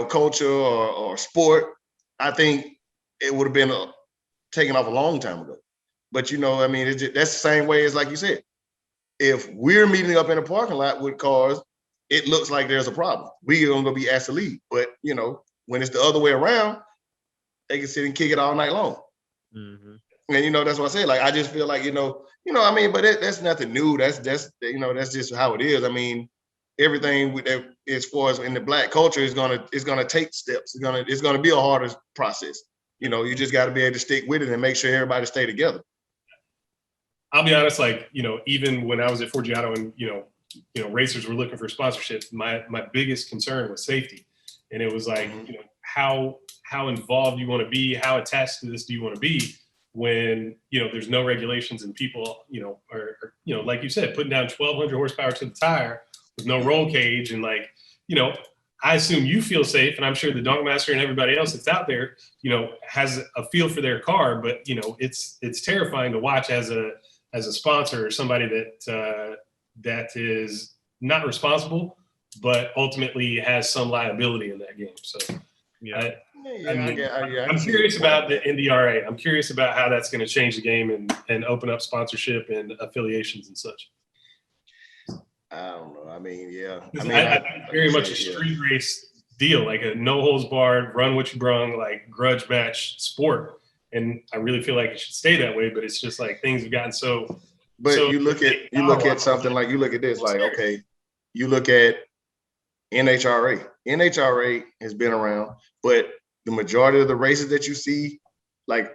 culture or sport, I think it would have been taken off a long time ago. But, you know, I mean, that's the same way as like you said. If we're meeting up in a parking lot with cars, it looks like there's a problem. We're going to be asked to leave. But, you know, when it's the other way around, they can sit and kick it all night long. Mm-hmm. And, you know, that's what I said. Like, I just feel like, you know, I mean, but that's nothing new. That's you know, that's just how it is. I mean, everything with that, as far as in the black culture is gonna take steps. It's gonna be a harder process. You know, you just got to be able to stick with it and make sure everybody stay together. I'll be honest, like, you know, even when I was at Forgiato and, you know, racers were looking for sponsorship, my biggest concern was safety. And it was like, you know, how involved you want to be, how attached to this do you want to be when, you know, there's no regulations and people, you know, are you know, like you said, putting down 1,200 horsepower to the tire with no roll cage. And like, you know, I assume you feel safe, and I'm sure the Dunk Master and everybody else that's out there, you know, has a feel for their car, but, you know, it's terrifying to watch as a sponsor or somebody that is not responsible, but ultimately has some liability in that game. So yeah, I'm curious about the NDRA. I'm curious about how that's going to change the game and open up sponsorship and affiliations and such. I don't know. I mean, yeah. I very much a street race deal, like a no holds barred, run what you brung, like grudge match sport. And I really feel like it should stay that way, but it's just like things have gotten so. But you look at something like, you look at this, like, okay, you look at NHRA. NHRA has been around, but the majority of the races that you see, like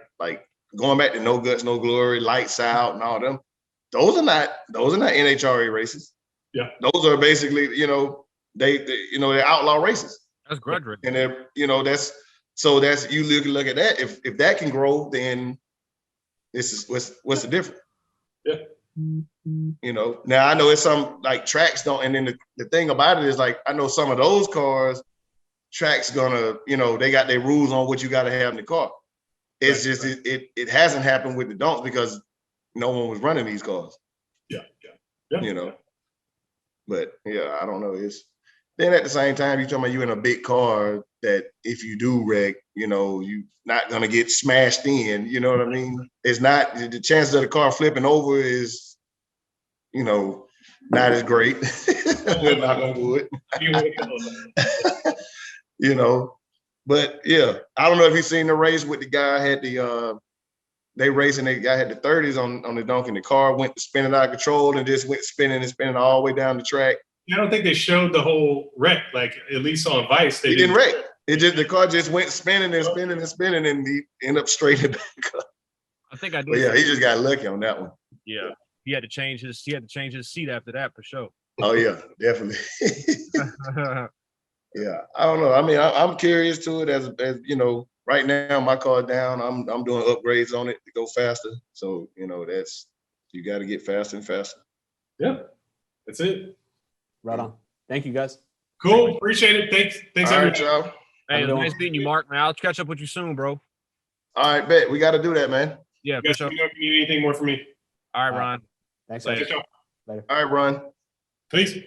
going back to No Guts, No Glory, Lights Out, and all them, those are not NHRA races. Yeah, those are basically, you know, they're outlaw races. That's grudge racing. And they're, you know, that's you look at that. If that can grow, then this is what's the difference? Yeah. You know, now I know it's some like tracks don't, and then the thing about it is like I know some of those cars, tracks gonna, you know, they got their rules on what you got to have in the car. It's just it hasn't happened with the donks because no one was running these cars. Yeah. You know, but yeah, I don't know. It's then at the same time you're talking about you in a big car that if you do wreck, you know, you not gonna get smashed in. You know what I mean? It's not, the chances of the car flipping over is, you know, not as great. Knock on wood. You know, but yeah, I don't know if you've seen the race with the guy had the they racing, the guy had the 30s on the dunk, and the car went spinning out of control and just went spinning all the way down the track. I don't think they showed the whole wreck, like at least on Vice. They didn't wreck. The car just went spinning and spinning and spinning, and he ended up straight in the back up. I think I did. But yeah, he just got lucky on that one. Yeah, he had to change his seat after that for sure. Oh yeah, definitely. Yeah, I don't know. I mean, I'm curious to it as you know. Right now, my car down. I'm doing upgrades on it to go faster. So you know, that's you got to get faster and faster. Yeah, that's it. Right on. Thank you, guys. Cool. Appreciate it. Thanks All right, everybody. y'all. Hey, it was Have a good nice one. meeting you, Mark. Man, I'll catch up with you soon, bro. All right, bet we got to do that, man. Yeah, You for guys sure. let me know if you need anything more from me. All right, All right. Ron. Thanks, Later. guys. Catch y'all. All right, Ron. Peace.